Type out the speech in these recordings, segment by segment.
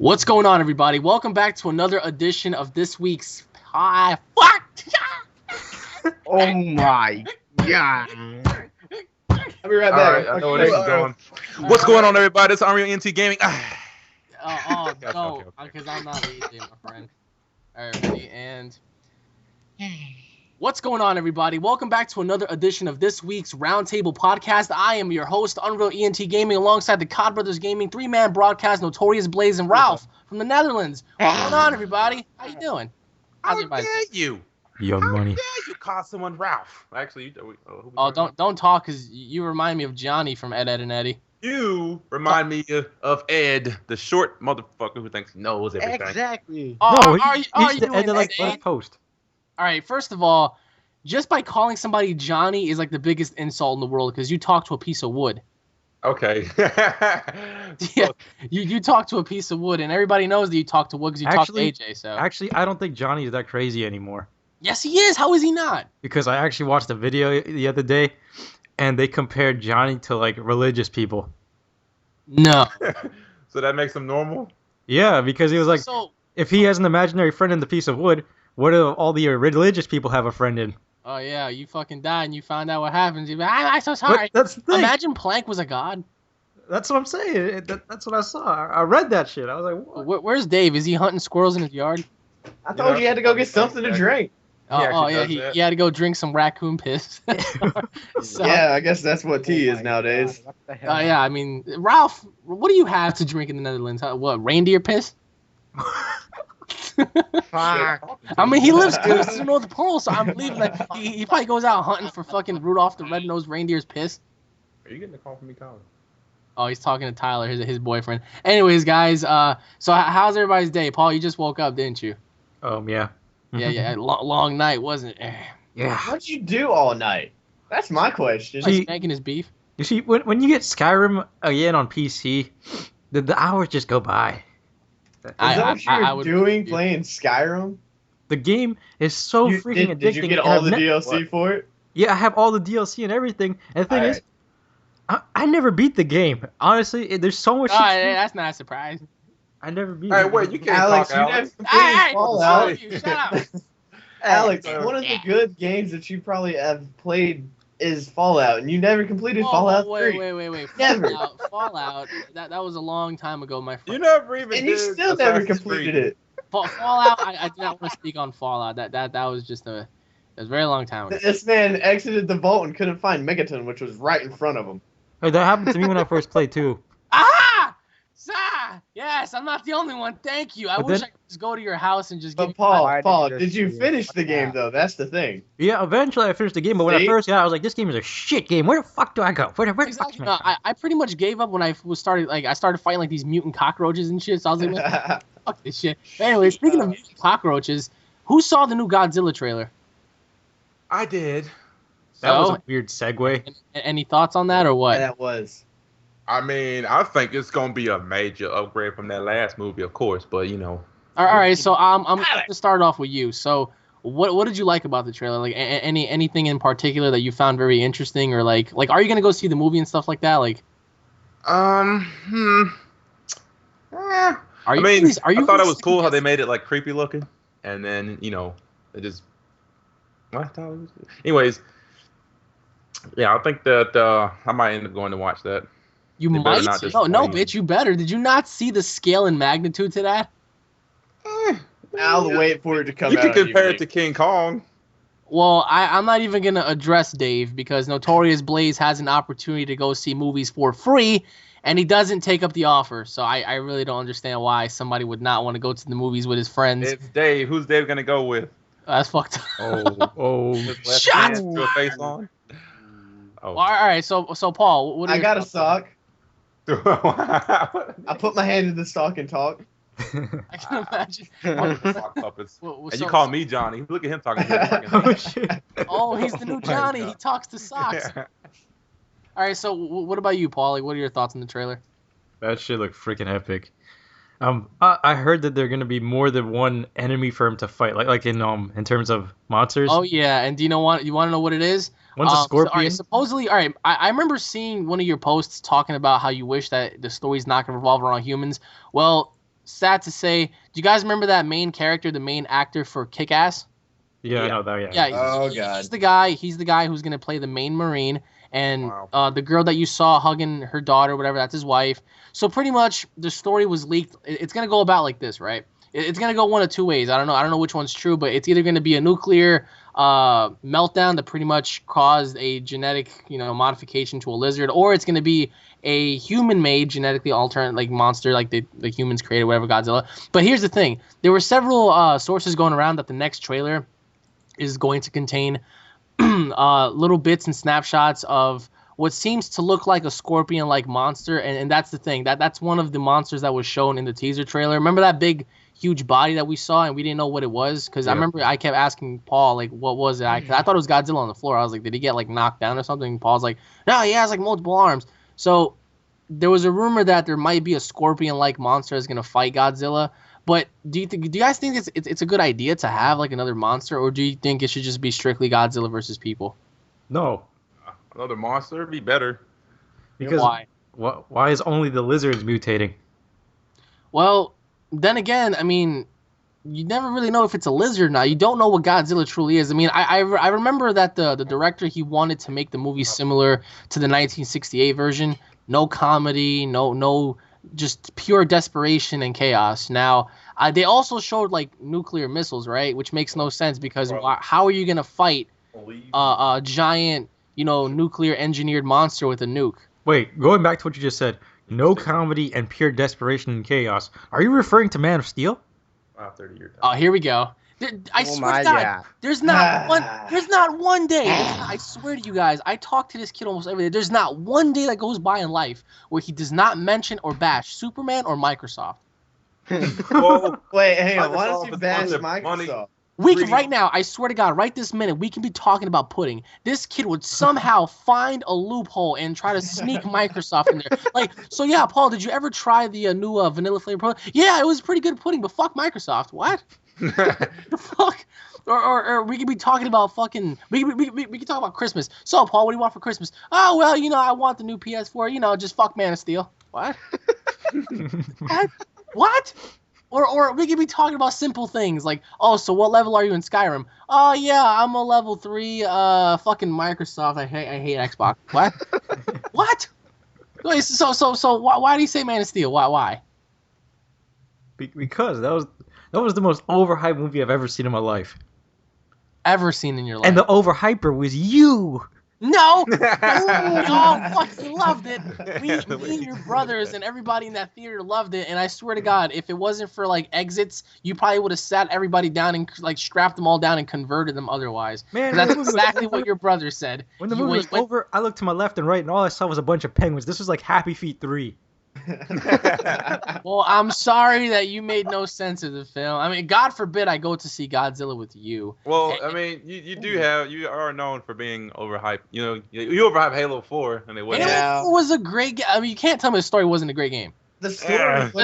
What's going on, everybody? Welcome back to another edition of this week's Fuck! Oh my god. I'll be right back. All right, I know where this is going. What's going on, everybody? It's Unreal NT Gaming. No, because I'm not lazy, my friend. All right, ready, and... What's going on, everybody? Welcome back to another edition of this week's Roundtable Podcast. I am your host, Unreal ENT Gaming, alongside the Cod Brothers Gaming, three-man broadcast, Notorious Blaze, and Ralph from the Netherlands. What's going on, everybody? How you doing? How dare you? Young How money. dare you call someone Ralph? Actually, Don't talk, because you remind me of Johnny from Ed, Ed, and Eddie. You remind me of Ed, the short motherfucker who thinks he knows everything. Exactly. Are he's you the doing end of like this, first Ed? post. All right, first of all, just by calling somebody Johnny is like the biggest insult in the world because you talk to a piece of wood. Okay. Yeah, you talk to a piece of wood, and everybody knows that you talk to wood because you talk to AJ. So Actually, I don't think Johnny is that crazy anymore. yes, he is. How is he not? Because I actually watched a video the other day, and they compared Johnny to like religious people. No. So that makes him normal? Yeah, because he was like, So, if he has an imaginary friend in the piece of wood, what do all the religious people have a friend in? oh yeah, you fucking died and you found out what happens. You're like, I'm so sorry. But that's the thing. Imagine Plank was a god. That's what I'm saying. That's what I saw. I read that shit. I was like, what? Where's Dave? Is he hunting squirrels in his yard? I told you had to go get something to drink. He had to go drink some raccoon piss. So, Yeah, I guess that's what tea is nowadays. What the hell? yeah, I mean, Ralph, what do you have to drink in the Netherlands? What, reindeer piss? Fuck. I mean, he lives close to the North Pole, so I'm believing that he probably goes out hunting for fucking Rudolph the Red-Nosed Reindeer's piss. Are you getting a call from me, Colin? Oh, he's talking to Tyler, his boyfriend. Anyways, guys, so how's everybody's day? Paul, you just woke up, didn't you? Yeah. Yeah, long night, wasn't it? Yeah. What'd you do all night? That's my question. Like spanking his beef. You see, when you get Skyrim again on PC, the hours just go by. Is that what you were doing, playing Skyrim? The game is so freaking addicting. Did you get all the DLC for it? Yeah, I have all the DLC and everything. And the thing is, I never beat the game. Honestly, there's so much. That's not a surprise. I never beat Hey, it. wait, you can't Alex, talk, you Alex. never completed Hey, Fallout. shut up. Alex, one of the good games that you probably have played is Fallout, and you never completed Fallout 3. Wait. Never. Fallout. That was a long time ago, my friend. You never even And did you still never Assassin's completed Creed. it. Fallout. I did not want to speak on Fallout. That was just a very long time ago. This man exited the vault and couldn't find Megaton, which was right in front of him. Hey, that happened to me when I first played too. Ah! Yes, I'm not the only one. Thank you. I But wish then- I could just go to your house and just But give Paul, did did you you finish the see game that? though? That's the thing. Yeah, eventually I finished the game, but when I See? first got it, I was like, this game is a shit game. Where the fuck do I go? Where the fuck Exactly. am No, I pretty much gave up when I started fighting like these mutant cockroaches and shit. So I was like, man, fuck this shit. But anyway, speaking of mutant cockroaches, who saw the new Godzilla trailer? I did. That was So? a weird segue. Any thoughts on that or what? that was. I mean, I think it's going to be a major upgrade from that last movie, of course, but, you know. All right, so I'm going to start off with you. So, what did you like about the trailer? Like, anything in particular that you found very interesting, or like, are you going to go see the movie and stuff like that? Like, I are you? mean, are you I thought it was really cool how they serious? made it, like, creepy looking, and then, you know, it just... What? Anyways, yeah, I think that I might end up going to watch that. You They better might. not No, disappoint. bitch, you better. Did you not see the scale and magnitude to that? I'll wait for it to come You out. can on compare DVD. it to King Kong. Well, I'm not even going to address Dave because Notorious Blaze has an opportunity to go see movies for free, and he doesn't take up the offer. So I really don't understand why somebody would not want to go to the movies with his friends. It's Dave. Who's Dave going to go with? That's fucked up. His left Shut hand to a face on? Oh. All right, so Paul, what are I your got a thoughts? sock. I put my hand in the sock and talk. I can imagine. Sock puppets. Well, And so- you call me Johnny. Look at him talking. Oh, shit. Oh, he's the new Johnny. He talks to socks. All right, so what about you, Paul? Like, what are your thoughts on the trailer? That shit looked freaking epic. I heard that there are gonna be more than one enemy for him to fight, like in terms of monsters. Oh yeah, and do you want to know what it is? One's a So, scorpion. all right, supposedly, all right. I remember seeing one of your posts talking about how you wish that the story's not gonna revolve around humans. Well, sad to say, do you guys remember that main character, the main actor for Kick-Ass? Yeah, I know that. Yeah. Yeah, Oh, God. He's the guy who's gonna play the main Marine, and Wow. the girl that you saw hugging her daughter, whatever, that's his wife. So pretty much the story was leaked. It's gonna go about like this, right? It's gonna go one of two ways. I don't know which one's true, but it's either gonna be a nuclear meltdown that pretty much caused a genetic modification to a lizard, or it's gonna be a human-made genetically alternate like monster like the humans created, whatever, Godzilla. But here's the thing: there were several sources going around that the next trailer is going to contain little bits and snapshots of what seems to look like a scorpion-like monster, and that's the thing. That's one of the monsters that was shown in the teaser trailer. Remember that big, huge body that we saw, and we didn't know what it was? Because I remember I kept asking Paul, like, what was it? I thought it was Godzilla on the floor. I was like, did he get, like, knocked down or something? And Paul's like, no, he has, like, multiple arms. So there was a rumor that there might be a scorpion-like monster that's going to fight Godzilla. But do you guys think it's a good idea to have like another monster, or do you think it should just be strictly Godzilla versus people? No, Another monster would be better. because Why? why is only the lizards mutating? Well, then again, I mean, you never really know if it's a lizard or not. You don't know what Godzilla truly is. I mean, I remember that the director, he wanted to make the movie similar to the 1968 version. No comedy, no just pure desperation and chaos. Now, they also showed like nuclear missiles, right? Which makes no sense because how are you gonna fight a giant, nuclear engineered monster with a nuke? Wait, going back to what you just said, no comedy and pure desperation and chaos. Are you referring to Man of Steel? Wow, 30 years. Oh, here we go. I swear to God, there's not one day. I swear to you guys, I talk to this kid almost every day. There's not one day that goes by in life where he does not mention or bash Superman or Microsoft. Wait, hang on. Why don't you Microsoft bash is money. Microsoft? We can right now, I swear to God, right this minute, we can be talking about pudding. This kid would somehow find a loophole and try to sneak Microsoft in there. Like, so yeah, Paul, did you ever try the new vanilla flavor pudding? Yeah, it was pretty good pudding, but fuck Microsoft. What? The fuck? Or we could be talking about fucking. We could talk about Christmas. So, Paul, what do you want for Christmas? Oh well, I want the new PS4. Just fuck Man of Steel. What? What? Or we could be talking about simple things like, oh, so what level are you in Skyrim? Oh yeah, I'm a level 3. Fucking Microsoft. I hate Xbox. What? What? Wait, so why do you say Man of Steel? Why? Because that was the most overhyped movie I've ever seen in my life. Ever seen in your life? And the overhyper was you. No! We all fucking loved it. Me and your brothers and everybody in that theater loved it. And I swear to God, if it wasn't for like exits, you probably would have sat everybody down and like strapped them all down and converted them otherwise. Man, that's exactly what your brother said. When the movie was over, I looked to my left and right, and all I saw was a bunch of penguins. This was like Happy Feet 3. Well, I'm sorry that you made no sense of the film. I mean, God forbid I go to see Godzilla with you. Well, I mean, you are known for being overhyped. You overhyped Halo 4, and it wasn't. Halo 4 was a great game. I mean, you can't tell me the story wasn't a great game. The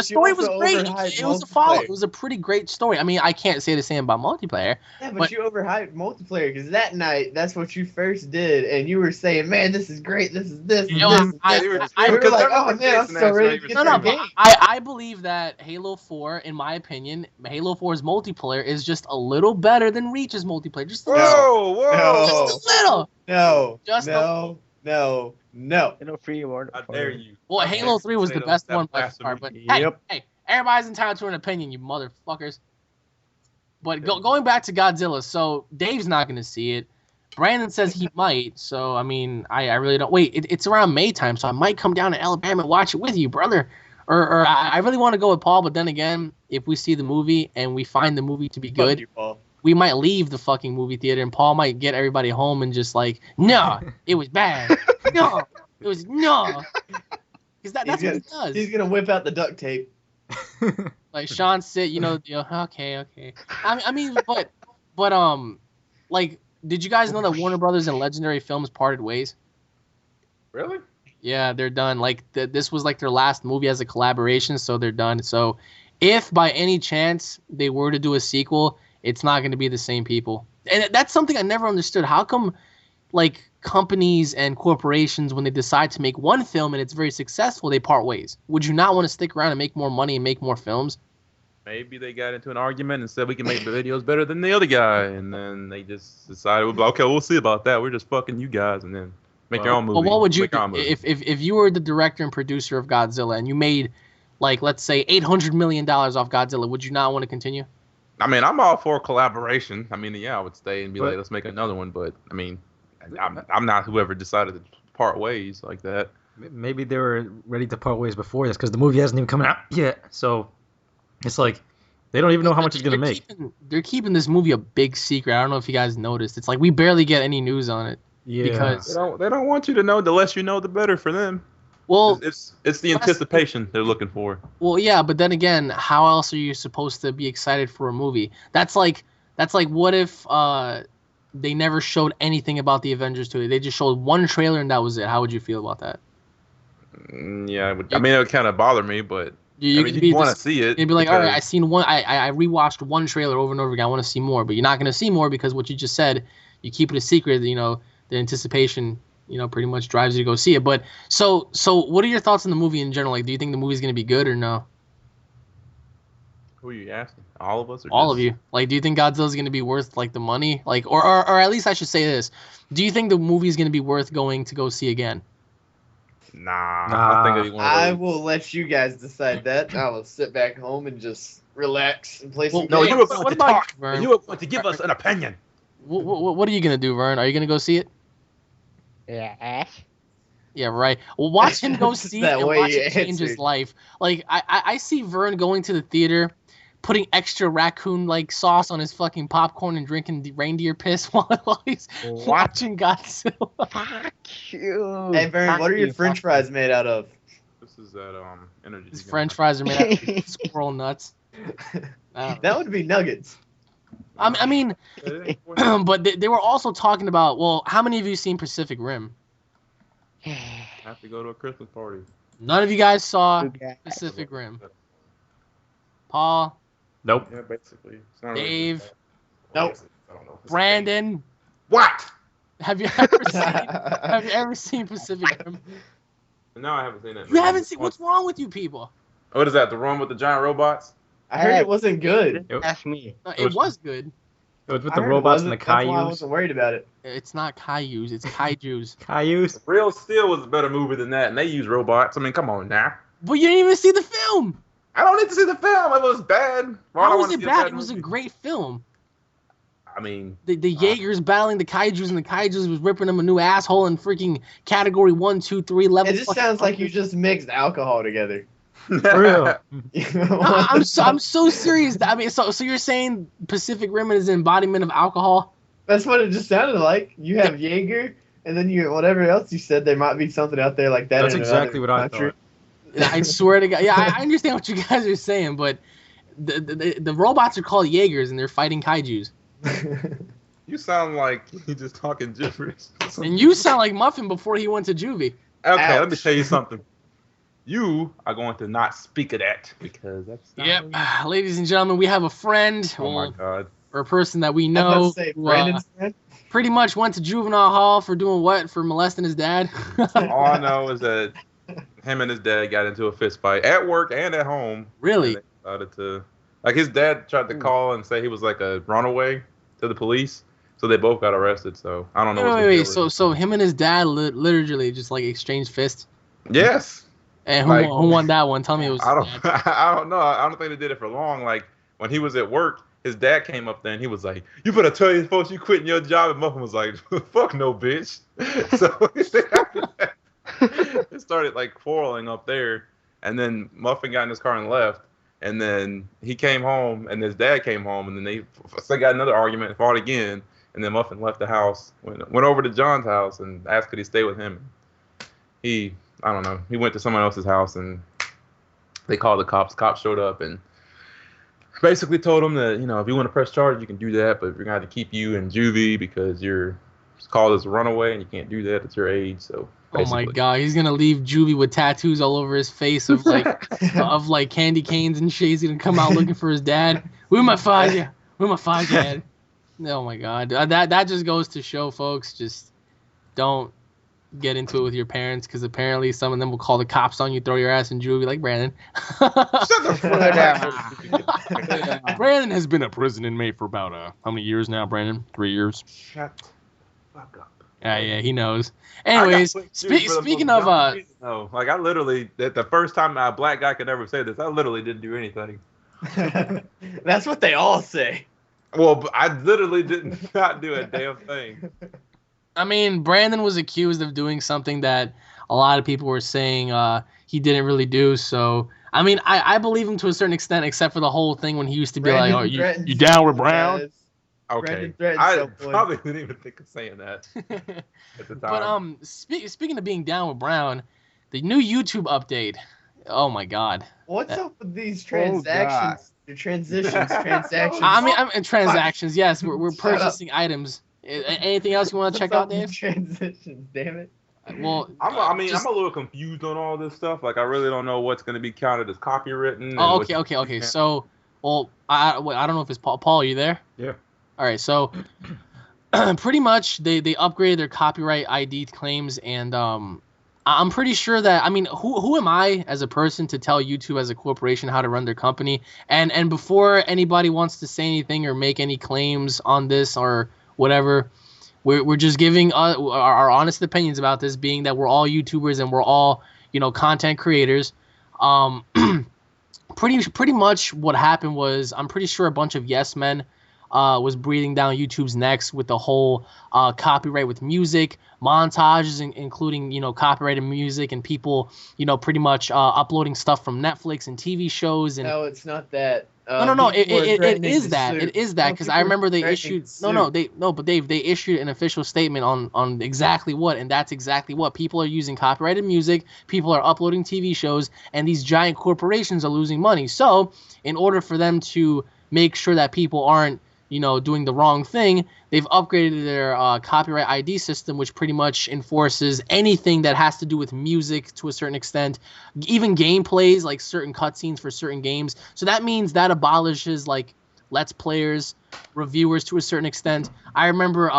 story was great. It was a follow. It was a pretty great story. I mean, I can't say the same about multiplayer. Yeah, but you overhyped multiplayer because that night, that's what you first did, and you were saying, "Man, this is great. This is this." You know, we were like, "Oh man, I'm so ready to get the game." I believe that Halo 4, in my opinion, Halo 4's multiplayer is just a little better than Reach's multiplayer. Just a little. Whoa! Just a little. No. Just no. Free award. How dare you? Well, Halo 3 was the best one by far, but hey, everybody's entitled to an opinion, you motherfuckers. But going back to Godzilla, so Dave's not going to see it. Brandon says he might, so I mean, I really don't. Wait, it's around May time, so I might come down to Alabama and watch it with you, brother. Or I really want to go with Paul, but then again, if we see the movie and we find the movie to be good, we might leave the fucking movie theater, and Paul might get everybody home and just like, no, it was bad. No, it was no. Because that's what he does. He's gonna whip out the duct tape. Like Sean said, okay. I mean, but like, did you guys know that Warner Brothers and Legendary Films parted ways? Really? Yeah, they're done. Like this was like their last movie as a collaboration, so they're done. So if by any chance they were to do a sequel, it's not going to be the same people. And that's something I never understood. How come, like, companies and corporations, when they decide to make one film and it's very successful, they part ways? Would you not want to stick around and make more money and make more films? maybe they got into an argument and said we can make the videos better than the other guy, and then they just decided, okay, we'll see about that. We're just fucking you guys, and then make your own movie. Well, what would you make do your own movie. if you were the director and producer of Godzilla and you made, like, let's say $800 million off Godzilla? Would you not want to continue? I mean, I'm all for collaboration. I mean, yeah, I would stay and be like, let's make another one. But I mean, I'm not whoever decided to part ways like that. Maybe they were ready to part ways before this because the movie hasn't even come out yet. So it's like they don't even know how much it's gonna make. They're keeping this movie a big secret. I don't know if you guys noticed. It's like we barely get any news on it. Yeah. Because they don't want you to know. The less you know, the better for them. Well, it's the anticipation they're looking for. Well, yeah, but then again, how else are you supposed to be excited for a movie? That's like what if they never showed anything about the Avengers to you? They just showed one trailer and that was it. How would you feel about that? Yeah, it would kind of bother me, but you want to see it. You'd be like, all right, I seen one. I rewatched one trailer over and over again. I want to see more, but you're not going to see more because what you just said, you keep it a secret. You know, the anticipation, pretty much drives you to go see it. But so what are your thoughts on the movie in general? Like, do you think the movie's going to be good or no? Who are you asking? All of us? Or all of you? Like, do you think Godzilla's going to be worth, like, the money? Like, or at least I should say this. Do you think the movie's going to be worth going to go see again? Nah. I will let you guys decide that. I will sit back home and just relax and play some games. No, you were going to talk. You were going to give us an opinion. What are you going to do, Vern? Are you going to go see it? Yeah. Yeah, right. Well, watch him go see it and watch it change his life. Like, I see Vern going to the theater, putting extra raccoon-like sauce on his fucking popcorn and drinking the reindeer piss while he's watching Godzilla. Fuck you. Hey, Vern, what are your french fries made out of? This is that energy. His french fries are made out of squirrel nuts. That would be nuggets. I mean, but they were also talking about, well, how many of you seen Pacific Rim? Have to go to a Christmas party. None of you guys saw Pacific Rim. Paul? Nope. Yeah, basically. Dave? Nope. Brandon? What? Have you ever seen Pacific Rim? No, I haven't seen it. You haven't seen? What's wrong with you people? What is that? The one with the giant robots? I heard it wasn't good. That's me. It was good. It was with the robots and the That's why I Kaijus. wasn't worried about it. It's not Kaijus. It's Kaijus. Kaijus? Real Steel was a better movie than that, and they use robots. I mean, come on now. But you didn't even see the film. I don't need to see the film. It was bad. How was it bad? It was a great film. I mean, the Jaegers battling the Kaijus, and the Kaijus was ripping them a new asshole in freaking category 1, 2, 3 level. It just sounds like you just mixed alcohol together. For real. No, I'm so serious. I mean, so you're saying Pacific Rim is an embodiment of alcohol? That's what it just sounded like. You have Jaeger, and then you whatever else you said. There might be something out there like that. That's exactly what I thought. I swear to God. Yeah, I understand what you guys are saying, but the robots are called Jaegers, and they're fighting Kaijus. You sound like you're just talking gibberish. And you sound like Muffin before he went to juvie. Okay, Ouch. let me tell you something. You are going to not speak of that because that's not Yep. Ladies and gentlemen, we have a friend. Oh my God. Or a person that we I was about know to say, who, Brandon's friend? pretty much went to juvenile hall for doing what? For molesting his dad? All I know is that him and his dad got into a fist fight at work and at home. Really? And they decided to, like, his dad tried to call and say he was like a runaway to the police, so they both got arrested. So I don't know. Wait. So him and his dad literally just like exchanged fists. Yes. And who won that one? Tell me it was. I don't know. I don't think they did it for long. Like when he was at work, his dad came up there and he was like, "You better tell your folks you quitting your job." And Muffin was like, "Fuck no, bitch." So it started like quarreling up there, and then Muffin got in his car and left. And then he came home, and his dad came home, and then they got another argument, fought again, and then Muffin left the house, went over to John's house, and asked could he stay with him. I don't know, he went to someone else's house, and they called the cops. Cops showed up and basically told him that, if you want to press charges, you can do that, but we're going to have to keep you in juvie because you're called as a runaway, and you can't do that at your age, so... Basically. Oh my God, he's gonna leave juvie with tattoos all over his face of like candy canes and shit. He's gonna come out looking for his dad. Where my father? Where my father, Dad? Oh my God, that just goes to show, folks, just don't get into it with your parents, because apparently some of them will call the cops on you, throw your ass in jail, be like, Brandon. Shut the fuck up. Brandon has been a prison inmate for about how many years now, Brandon? 3 years. Shut the fuck up. Yeah, he knows. Anyways, speaking of no, like I literally, the first time a black guy could ever say this, I literally didn't do anything. That's what they all say. Well, but I literally did not do a damn thing. I mean, Brandon was accused of doing something that a lot of people were saying he didn't really do. So, I mean, I believe him to a certain extent, except for the whole thing when he used to be like, "Oh, you down with Brown?" Okay, I probably didn't even think of saying that at the time. But speaking of being down with Brown, the new YouTube update. Oh my God. What's up with these transactions? The transactions. I mean, in transactions. Yes, we're purchasing items. Anything else you want to check out, Dave? Transitions, damn it. Well, I'm a little confused on all this stuff. Like, I really don't know what's going to be counted as copywritten. Oh, okay. So, well, I don't know if it's Paul. Paul, are you there? Yeah. All right. So, pretty much they upgraded their copyright ID claims, and I'm pretty sure that, I mean, who am I as a person to tell YouTube as a corporation how to run their company? And before anybody wants to say anything or make any claims on this or whatever, we're just giving our honest opinions about this, being that we're all YouTubers and we're all, content creators. Pretty much what happened was, I'm pretty sure a bunch of yes men was breathing down YouTube's necks with the whole copyright with music, montages, including, copyrighted music, and people, pretty much uploading stuff from Netflix and TV shows. And no, it's not that. No. It is that. It is that, because I remember they issued they issued an official statement on exactly what, and that's exactly what. People are using copyrighted music, people are uploading TV shows, and these giant corporations are losing money. So, in order for them to make sure that people aren't, doing the wrong thing, they've upgraded their copyright ID system, which pretty much enforces anything that has to do with music to a certain extent, even gameplays, like certain cutscenes for certain games. So that means that abolishes, like, Let's Players, reviewers to a certain extent. I remember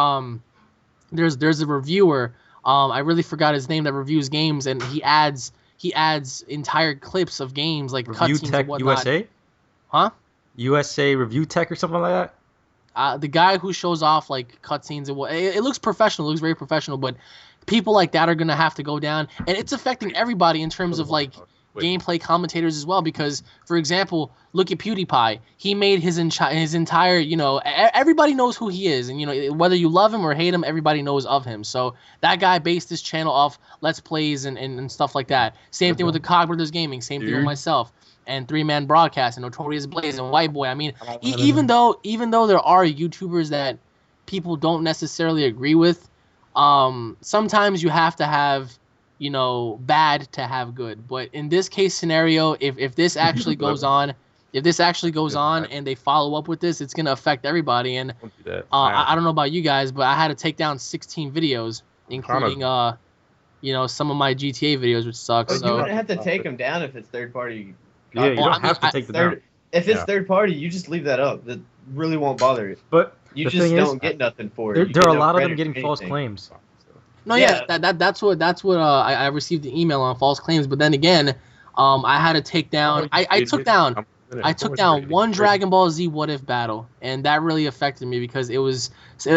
there's a reviewer, I really forgot his name, that reviews games, and he adds entire clips of games, like Review cutscenes Tech and whatnot. USA? Huh? USA Review Tech or something like that? The guy who shows off like cutscenes and what, it looks professional, it looks very professional, but people like that are gonna have to go down, and it's affecting everybody in terms of like gameplay commentators as well. Because, for example, look at PewDiePie. He made his entire, everybody knows who he is, and whether you love him or hate him, everybody knows of him. So that guy based his channel off Let's Plays and stuff like that. Same thing with the Cog Brothers Gaming. Same thing with myself. And 3-Man Broadcast and Notorious Blaze and White Boy. I mean, even though there are YouTubers that people don't necessarily agree with, sometimes you have to have, bad to have good. But in this case scenario, if this actually goes on, and they follow up with this, it's gonna affect everybody. And I don't know about you guys, but I had to take down 16 videos, including some of my GTA videos, which sucks. But you wouldn't have to take them down if it's third party. Yeah, you don't have to take them down. If it's third party, you just leave that up. That really won't bother you. But you just don't get nothing for it. There are a lot of them getting false claims. No, that's what I received the email on false claims. But then again, I had to take down. I took down one Dragon Ball Z What If battle, and that really affected me because it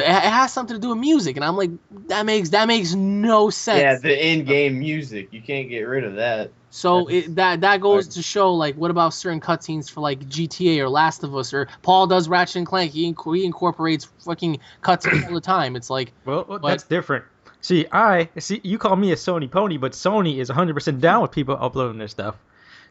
has something to do with music, and I'm like, that makes no sense. Yeah, the in-game music, you can't get rid of that. So that goes to show, like, what about certain cutscenes for like GTA or Last of Us, or Paul does Ratchet and Clank? He incorporates fucking cutscenes all the time. It's like, that's different. See, you call me a Sony pony, but Sony is 100% down with people uploading their stuff.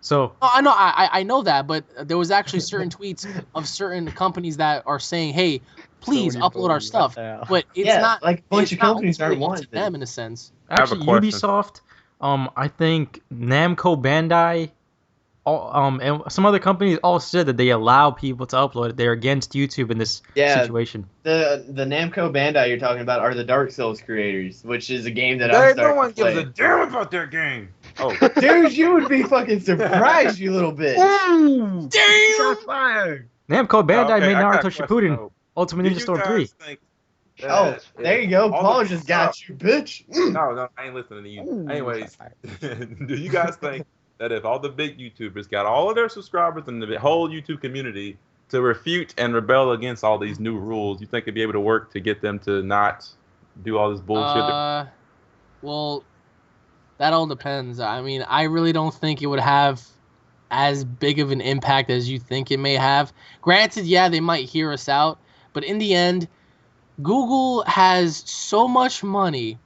So I know that, but there was actually certain tweets of certain companies that are saying, "Hey, please upload our stuff." But it's not like a bunch of companies aren't wanting them in a sense. Actually, Ubisoft, I think Namco Bandai, and some other companies all said that they allow people to upload it. They're against YouTube in this situation. The Namco Bandai you're talking about are the Dark Souls creators, which is a game that I'm starting to play. No one gives a damn about their game. Oh, dude, you would be fucking surprised, you little bitch. Damn! Shot fired. Namco Bandai made Naruto Shippuden, Ultimate Ninja Storm 3. Oh, there you go. all Paul the- just got you, bitch. No, I ain't listening to you. Ooh, Anyways, sorry. do you guys think that if all the big YouTubers got all of their subscribers and the whole YouTube community to refute and rebel against all these new rules, you think it'd be able to work to get them to not do all this bullshit? Well, that all depends. I mean, I really don't think it would have as big of an impact as you think it may have. Granted, yeah, they might hear us out, but in the end, Google has so much money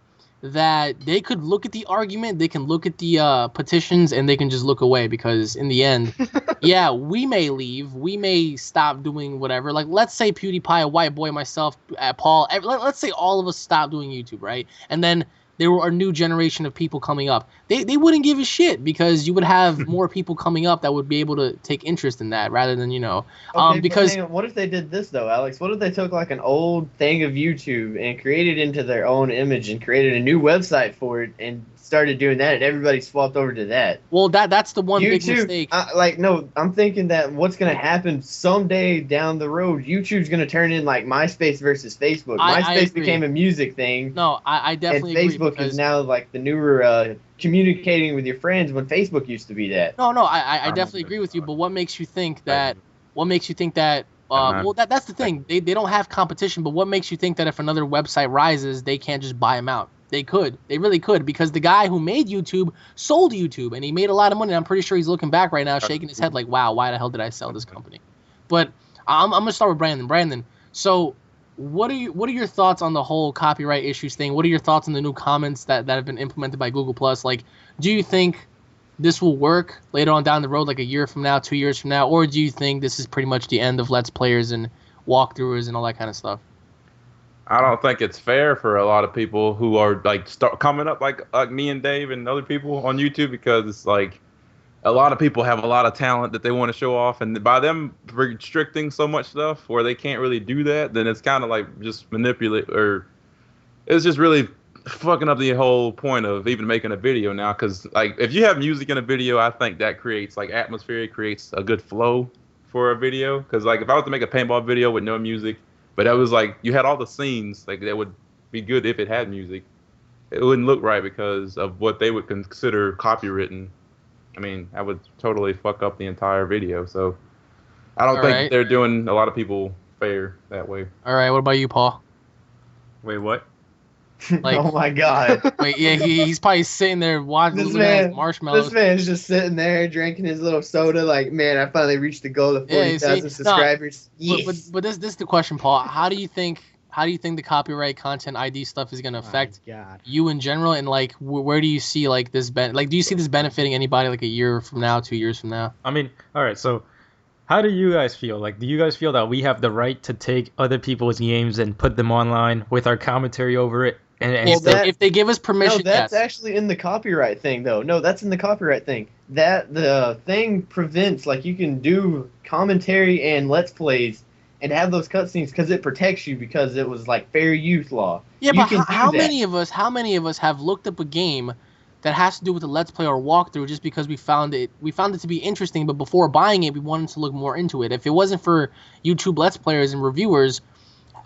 that they could look at the argument, they can look at the petitions, and they can just look away because in the end, yeah, we may leave, we may stop doing whatever. Like, let's say PewDiePie, a white boy, myself, Paul, let's say all of us stop doing YouTube, right? And then there were a new generation of people coming up. They wouldn't give a shit because you would have more people coming up that would be able to take interest in that rather than, Okay, because but hang on, what if they did this though, Alex? What if they took like an old thing of YouTube and created into their own image and created a new website for it and started doing that and everybody swapped over to that? well, that's the one big YouTube, mistake. no, I'm thinking that what's gonna happen someday down the road, YouTube's gonna turn in like MySpace versus Facebook. I MySpace agree. became a music thing. No, I And definitely agree Facebook because is now like the newer communicating with your friends when Facebook used to be that. no, I I'm definitely not agree with you. sure. But what makes you think that? What makes you think that? I'm not- Well, that's the thing. They don't have competition. But what makes you think that if another website rises, they can't just buy them out? They could. They really could because the guy who made YouTube sold YouTube and he made a lot of money. And I'm pretty sure he's looking back right now, shaking his head like, "Wow, why the hell did I sell this company?" But I'm gonna start with Brandon. Brandon, so what are your thoughts on the whole copyright issues thing? What are your thoughts on the new comments that have been implemented by Google Plus? Like, do you think this will work later on down the road, like a year from now, 2 years from now, or do you think this is pretty much the end of Let's Players and walkthroughs and all that kind of stuff? I don't think it's fair for a lot of people who are like start coming up like me and Dave and other people on YouTube because it's like a lot of people have a lot of talent that they want to show off, and by them restricting so much stuff where they can't really do that, then it's kind of like just manipulate or it's just really fucking up the whole point of even making a video now. Because like if you have music in a video, I think that creates like atmosphere, it creates a good flow for a video. Because like if I was to make a paintball video with no music, but that was like you had all the scenes, like that would be good if it had music. It wouldn't look right because of what they would consider copywritten. I mean, that would totally fuck up the entire video. So I don't think they're doing a lot of people fair that way. All right, what about you, Paul? Wait, what? Like, oh my god. wait, yeah, he's probably sitting there watching This looking at his man, marshmallows. this man's just sitting there drinking his little soda like, man, I finally reached the goal of Yeah, you 40,000 see? subscribers. But, Yes. but this is the question, Paul. How do you think the copyright content ID stuff is going to affect God. you in general, and like where do you see like this like do you see this benefiting anybody like a year from now, 2 years from now? I mean, all right, so how do you guys feel? Like, do you guys feel that we have the right to take other people's games and put them online with our commentary over it? And Well, still- If they give us permission, No, that's yes. actually in the copyright thing, though. No, that's in the copyright thing. That the thing prevents, like, you can do commentary and let's plays and have those cutscenes because it protects you because it was like fair use law. Yeah, You but can do how that. many of us have looked up a game that has to do with a let's play or walkthrough just because we found it to be interesting, but before buying it we wanted to look more into it. If it wasn't for YouTube let's players and reviewers,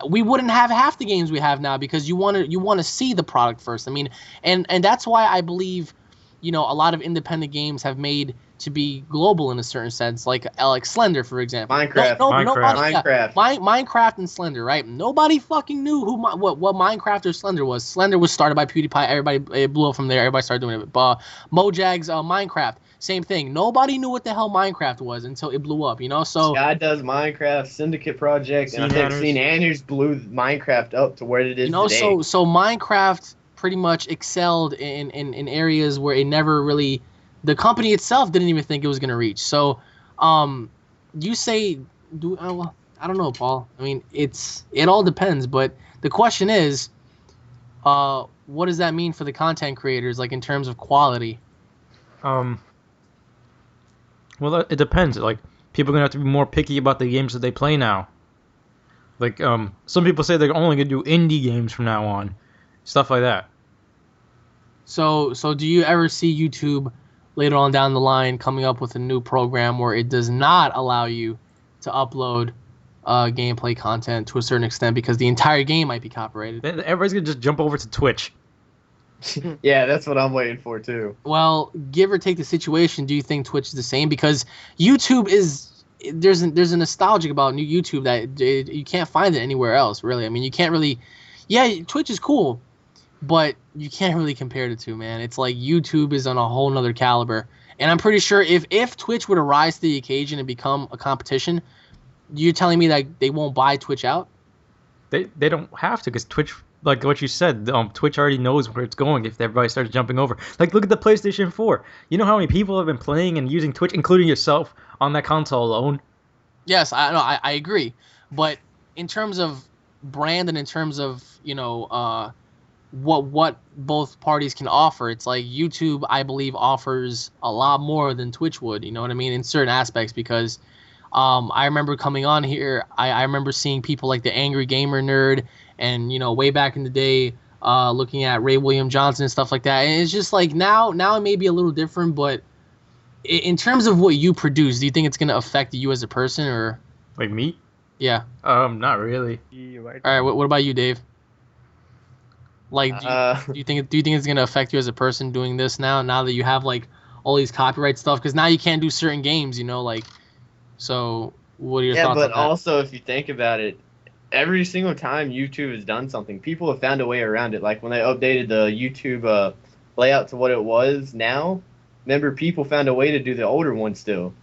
we wouldn't have half the games we have now because you want to see the product first. I mean, and that's why I believe, a lot of independent games have made to be global in a certain sense, like Slender, for example. Minecraft. Minecraft. Minecraft. Minecraft and Slender, right? Nobody fucking knew what Minecraft or Slender was. Slender was started by PewDiePie. Everybody, it blew up from there. Everybody started doing it. But Mojang's Minecraft, same thing. Nobody knew what the hell Minecraft was until it blew up. So Sky does Minecraft, Syndicate Project, and I Scene think Hunters. Scene Hunters blew Minecraft up to where it is today. so Minecraft pretty much excelled in areas where it never really, the company itself didn't even think it was going to reach. So you say, well, I don't know, Paul. I mean, it all depends, but the question is, what does that mean for the content creators, like in terms of quality? Well, it depends. Like, people are gonna have to be more picky about the games that they play now. Like, some people say they're only gonna do indie games from now on, stuff like that. So do you ever see YouTube later on down the line coming up with a new program where it does not allow you to upload gameplay content to a certain extent because the entire game might be copyrighted. Then everybody's gonna just jump over to Twitch. Yeah, that's what I'm waiting for too. Well, give or take the situation, do you think Twitch is the same? Because YouTube is there's a nostalgic about new YouTube that you can't find it anywhere else, really. I mean, you can't really. Yeah, Twitch is cool, but you can't really compare the two, man. It's like YouTube is on a whole nother caliber, and I'm pretty sure if Twitch were to rise to the occasion and become a competition, you're telling me that they won't buy Twitch out? They don't have to because Twitch, like what you said, Twitch already knows where it's going if everybody starts jumping over. Like, look at the PlayStation 4. You know how many people have been playing and using Twitch, including yourself, on that console alone? Yes, I agree. But in terms of brand and in terms of, what both parties can offer, it's like YouTube, I believe, offers a lot more than Twitch would, you know what I mean, in certain aspects, because I remember coming on here, I remember seeing people like the Angry Gamer Nerd and, way back in the day, looking at Ray William Johnson and stuff like that. And it's just like now it may be a little different, but in terms of what you produce, do you think it's going to affect you as a person or? Like me? Yeah. Not really. All right. What about you, Dave? Like, do you think it's going to affect you as a person doing this now that you have like all these copyright stuff? Because now you can't do certain games, like. So, what are your thoughts on that? Yeah, but also, if you think about it, every single time YouTube has done something, people have found a way around it. Like when they updated the YouTube layout to what it was now, remember, people found a way to do the older one still.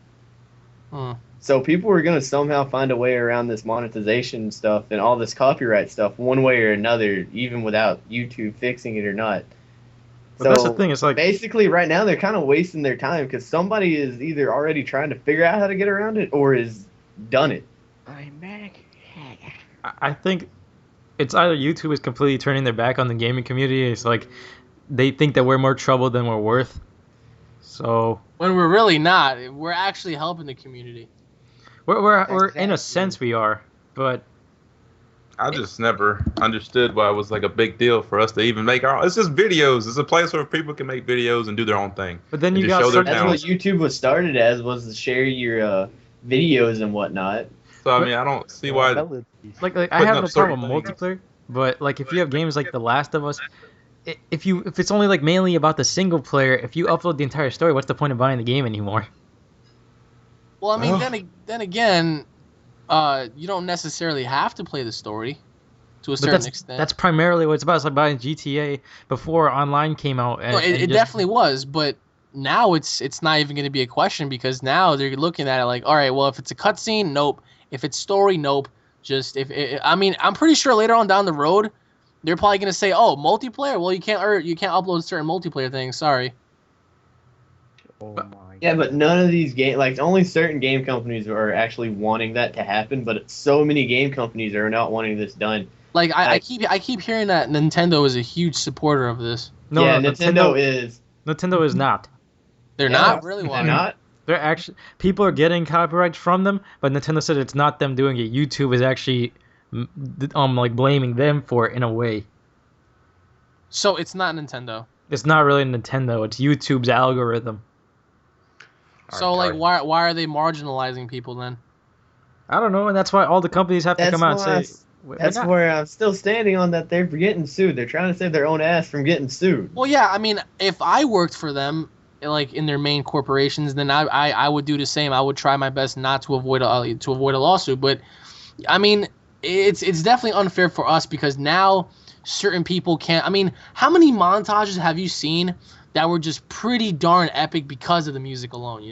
So people are going to somehow find a way around this monetization stuff and all this copyright stuff one way or another, even without YouTube fixing it or not. But that's the thing. It's like basically right now they're kind of wasting their time because somebody is either already trying to figure out how to get around it or is done it. I think it's either YouTube is completely turning their back on the gaming community. It's like they think that we're more trouble than we're worth. So when we're really not, we're actually helping the community. We're in a sense we are, but. I just never understood why it was like a big deal for us to even make our. It's just videos. It's a place where people can make videos and do their own thing. But then you got show their that's talent. what YouTube was started as, was to share your videos and whatnot. So I mean, I don't see why. Like I have no problem with multiplayer, but like if you have games like The Last of Us, if it's only like mainly about the single player, if you upload the entire story, what's the point of buying the game anymore? Well, I mean, then again. You don't necessarily have to play the story to a certain extent. That's primarily what it's about. It's like buying GTA before online came out. And, it definitely was, but now it's not even going to be a question because now they're looking at it like, all right, well, if it's a cutscene, nope. If it's story, nope. Just I'm pretty sure later on down the road, they're probably going to say, oh, multiplayer. Well, you can't upload certain multiplayer things. Sorry. Oh my. Yeah, but none of these only certain game companies are actually wanting that to happen, but so many game companies are not wanting this done. Like I keep hearing that Nintendo is a huge supporter of this. No, Nintendo is. Nintendo is not. They're not really. Why? They're not. They're actually people are getting copyrights from them, but Nintendo said it's not them doing it. YouTube is actually like blaming them for it in a way. So it's not Nintendo. It's not really Nintendo. It's YouTube's algorithm. So like why are they marginalizing people then? I don't know, and that's why all the companies have to come out and say. That's where I'm still standing on that. They're getting sued. They're trying to save their own ass from getting sued. Well, yeah, I mean, if I worked for them, like in their main corporations, then I would do the same. I would try my best not to avoid a lawsuit. But I mean, it's definitely unfair for us because now certain people can't. I mean, how many montages have you seen that were just pretty darn epic because of the music alone,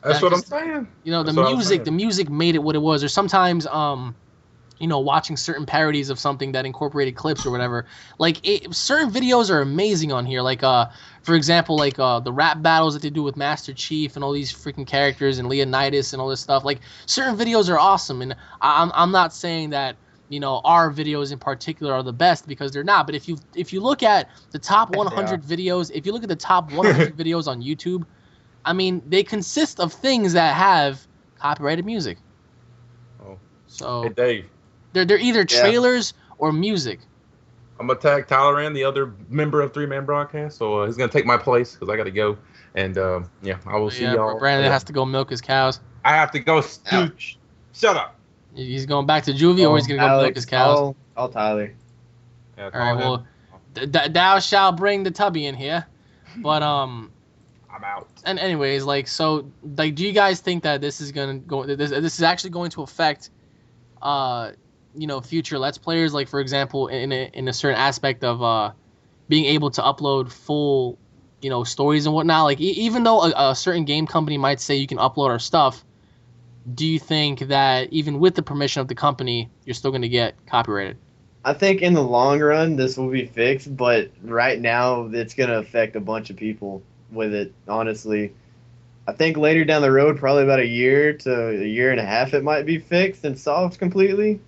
That's what I'm saying. The music made it what it was. Or sometimes, watching certain parodies of something that incorporated clips or whatever. Like, certain videos are amazing on here. Like, for example, like the rap battles that they do with Master Chief and all these freaking characters and Leonidas and all this stuff. Like, certain videos are awesome. And I'm not saying that, our videos in particular are the best because they're not. But if you look at the top 100 videos, if you look at the top 100 videos on YouTube, I mean, they consist of things that have copyrighted music. Oh. So Hey, Dave. They're either trailers or music. I'm gonna tag Tyler in, the other member of Three Man Broadcast, so he's gonna take my place because I gotta go. And I will see y'all. Brandon has to go milk his cows. I have to go. Shut up. He's going back to juvie, or he's gonna go milk his cows. All Tyler. Yeah, All right, call him. well, thou shalt bring the tubby in here, but I'm out. And anyways, like, so, like, do you guys think that this is gonna go? This is actually going to affect, future Let's Players? Like, for example, in a certain aspect of being able to upload full, stories and whatnot. Like, even though a certain game company might say you can upload our stuff, do you think that even with the permission of the company, you're still gonna get copyrighted? I think in the long run this will be fixed, but right now it's gonna affect a bunch of people with it, honestly. I think later down the road, probably about a year to a year and a half, it might be fixed and solved completely.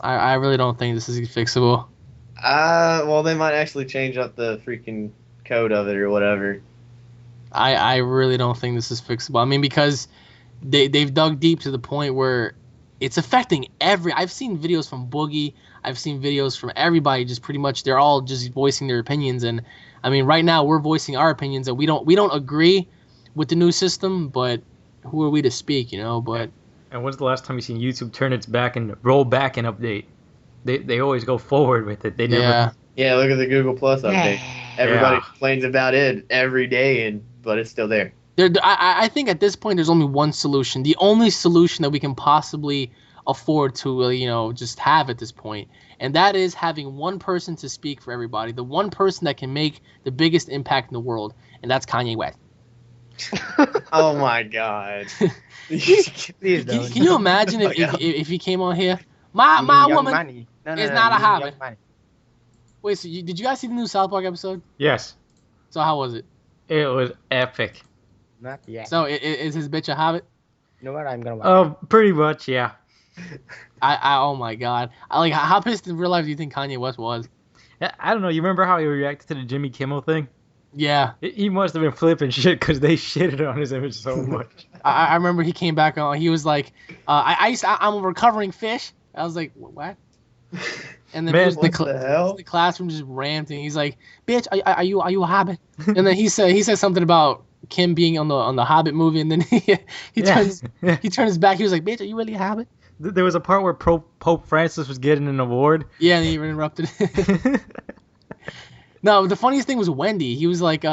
I really don't think this is fixable. Well, they might actually change up the freaking code of it or whatever. I really don't think this is fixable. I mean, because they've dug deep to the point where it's affecting I've seen videos from Boogie. I've seen videos from everybody. Just pretty much, they're all just voicing their opinions. And I mean, right now we're voicing our opinions, and we don't agree with the new system. But who are we to speak, But And when's the last time you seen YouTube turn its back and roll back and update? They always go forward with it. They never. Yeah, look at the Google Plus update. Everybody Yeah. complains about it every day, but it's still there. I think at this point there's only one solution. The only solution that we can possibly afford to just have at this point, and that is having one person to speak for everybody. The one person that can make the biggest impact in the world, and that's Kanye West. Oh my God! Please don't. Can you imagine if he came on here? My Young woman Money. No, is no, not a Young hobbit. Money. Wait, so did you guys see the new South Park episode? Yes, So how was it? it was epic. Not yet. So is his bitch a hobbit? You know what? I'm gonna watch. Oh, pretty much, yeah. I oh my God! How pissed in real life do you think Kanye West was? I don't know. You remember how he reacted to the Jimmy Kimmel thing? Yeah, He must have been flipping shit because they shitted on his image so much. I remember he came back on. He was like, I'm a recovering fish. I was like, what? And then Man, what the hell? the classroom just ranting. He's like, bitch, are you a hobbit? And then he said something about Kim being on the Hobbit movie, and then he turns his back. He was like, bitch, are you really a hobbit? There was a part where Pope Francis was getting an award. Yeah, and he interrupted. No, the funniest thing was Wendy. He was like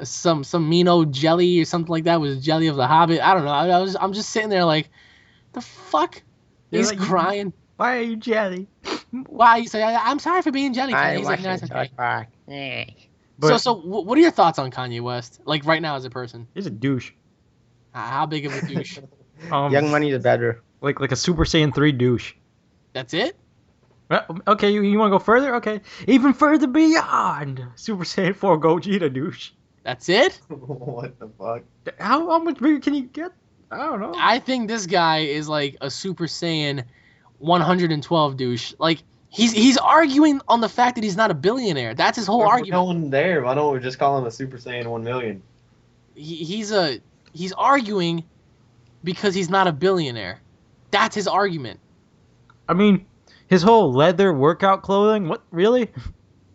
some Mino jelly or something like that was jelly of the Hobbit. I don't know. I'm just sitting there like, the fuck? You're He's like, crying. Why are you jelly? Why? He's like, I'm sorry for being jelly. I He's like, watched no, it's it. okay. Yeah. But So what are your thoughts on Kanye West? Like right now as a person, he's a douche. how big of a douche? Young Money is better. Like a Super Saiyan 3 douche. That's it? Okay, you want to go further? Okay, even further beyond Super Saiyan 4 Gogeta douche. That's it? What the fuck? How much bigger can you get? I don't know. I think this guy is like a Super Saiyan 112 douche. Like he's arguing on the fact that he's not a billionaire. That's his whole We're argument. going there. Why don't we just call him a Super Saiyan 1 million? He's arguing because he's not a billionaire. That's his argument. I mean, his whole leather workout clothing. What really?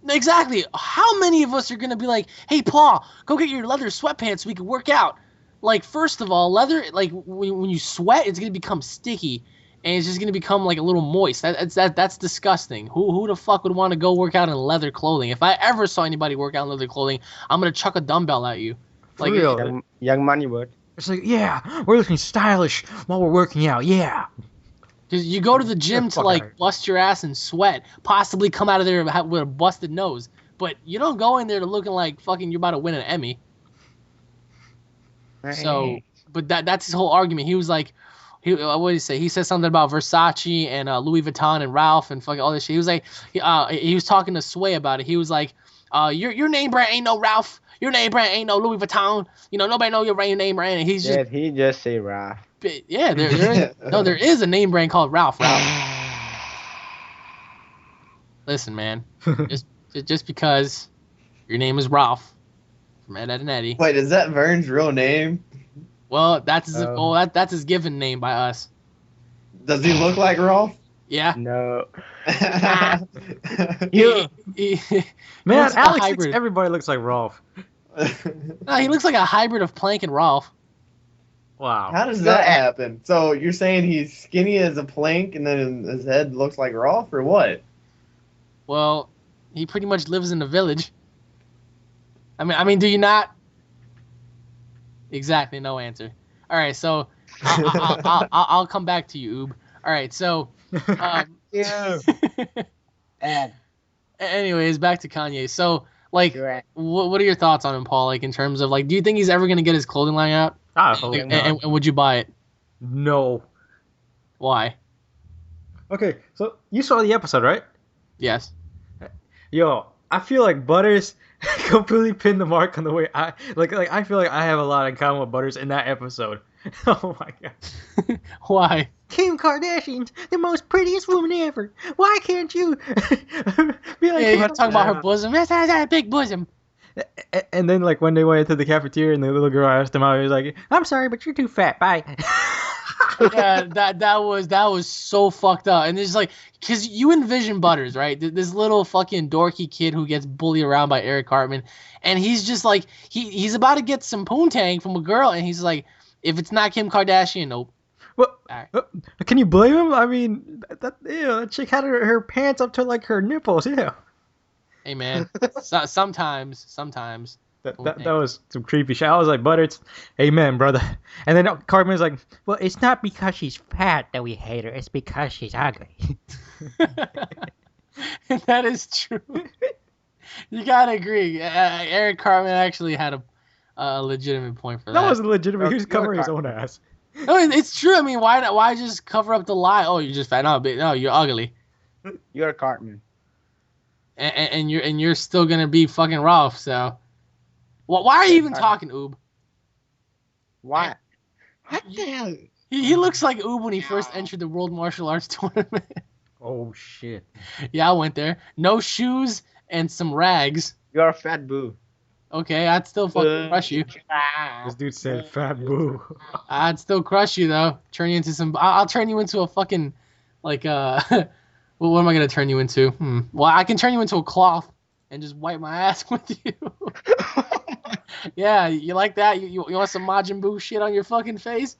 Exactly. How many of us are gonna be like, "Hey, Paul, go get your leather sweatpants so we can work out"? Like, first of all, leather, like when you sweat, it's gonna become sticky, and it's just gonna become like a little moist. That's disgusting. Who the fuck would want to go work out in leather clothing? If I ever saw anybody work out in leather clothing, I'm gonna chuck a dumbbell at you. For Like, real. Young Money would. It's like, yeah, we're looking stylish while we're working out. Yeah. because you go to the gym to Fuck like outta here. bust your ass and sweat, possibly come out of there with a busted nose, but you don't go in there to looking like fucking you're about to win an Emmy. So, but that's his whole argument. He was like, what did he say? He said something about Versace and Louis Vuitton and Ralph and fucking all this shit. He was like, he was talking to Sway about it. He was like, your name brand ain't no Ralph. Your name brand ain't no Louis Vuitton. Nobody know your name brand. And he's just, Yeah, he just say Ralph. yeah, there is a name brand called Ralph. Listen, man, just because your name is Ralph from Ed, Edd and Eddie. Wait, is that Vern's real name? Well, that's that's his given name by us. Does he look like Rolf? Yeah. No. He Man, looks like a Alex thinks hybrid. everybody looks like Rolf. No, he looks like a hybrid of Plank and Rolf. Wow. How does that happen? So you're saying he's skinny as a plank, and then his head looks like Rolf, or what? Well, he pretty much lives in the village. Do you not? Exactly, no answer. All right, so I'll come back to you, Oob. All right, so Yeah. anyways, back to Kanye. So, like, Correct. what are your thoughts on him, Paul? Like, in terms of, like, do you think he's ever gonna get his clothing line out? I hope And, not. and would you buy it? No. Why? Okay, so you saw the episode, right? Yes. Yo, I feel like Butters completely pinned the mark on the way I I feel like I have a lot in common with Butters in that episode. Oh my god. Why? Kim Kardashian's the most prettiest woman ever. Why can't you be like Yeah, you talking about her bosom? That's a big bosom. And then like when they went into the cafeteria and the little girl asked him out, he was like, "I'm sorry, but you're too fat. Bye." Yeah, that was so fucked up. And it's like, cause you envision Butters, right? This little fucking dorky kid who gets bullied around by Eric Cartman, and he's just like he's about to get some poontang from a girl, and he's like, if it's not Kim Kardashian, nope. Well, Alright. can you blame him? I mean, that chick had her pants up to like her nipples. Yeah. Hey man, sometimes. That was some creepy shit. I was like, Butters, amen, brother. And then Cartman's like, well, it's not because she's fat that we hate her. It's because she's ugly. That is true. You gotta agree. Eric Cartman actually had a legitimate point for that. That wasn't legitimate. He was You're covering his own Cartman. ass. No, it's true. I mean, why just cover up the lie? Oh, you're just fat. No, you're ugly. You're Cartman. And you're still gonna be fucking Ralph. So, well, why are you even talking, Oob? What? What the hell? He looks like Oob when he first entered the World Martial Arts Tournament. Oh, shit. Yeah, I went there. No shoes and some rags. You're a fat boo. Okay, I'd still fucking crush you. This dude said fat boo. I'd still crush you though. Turn you into some. I'll turn you into a fucking like well, what am I gonna turn you into? Well, I can turn you into a cloth and just wipe my ass with you. Yeah, you like that? You want some Majin Buu shit on your fucking face?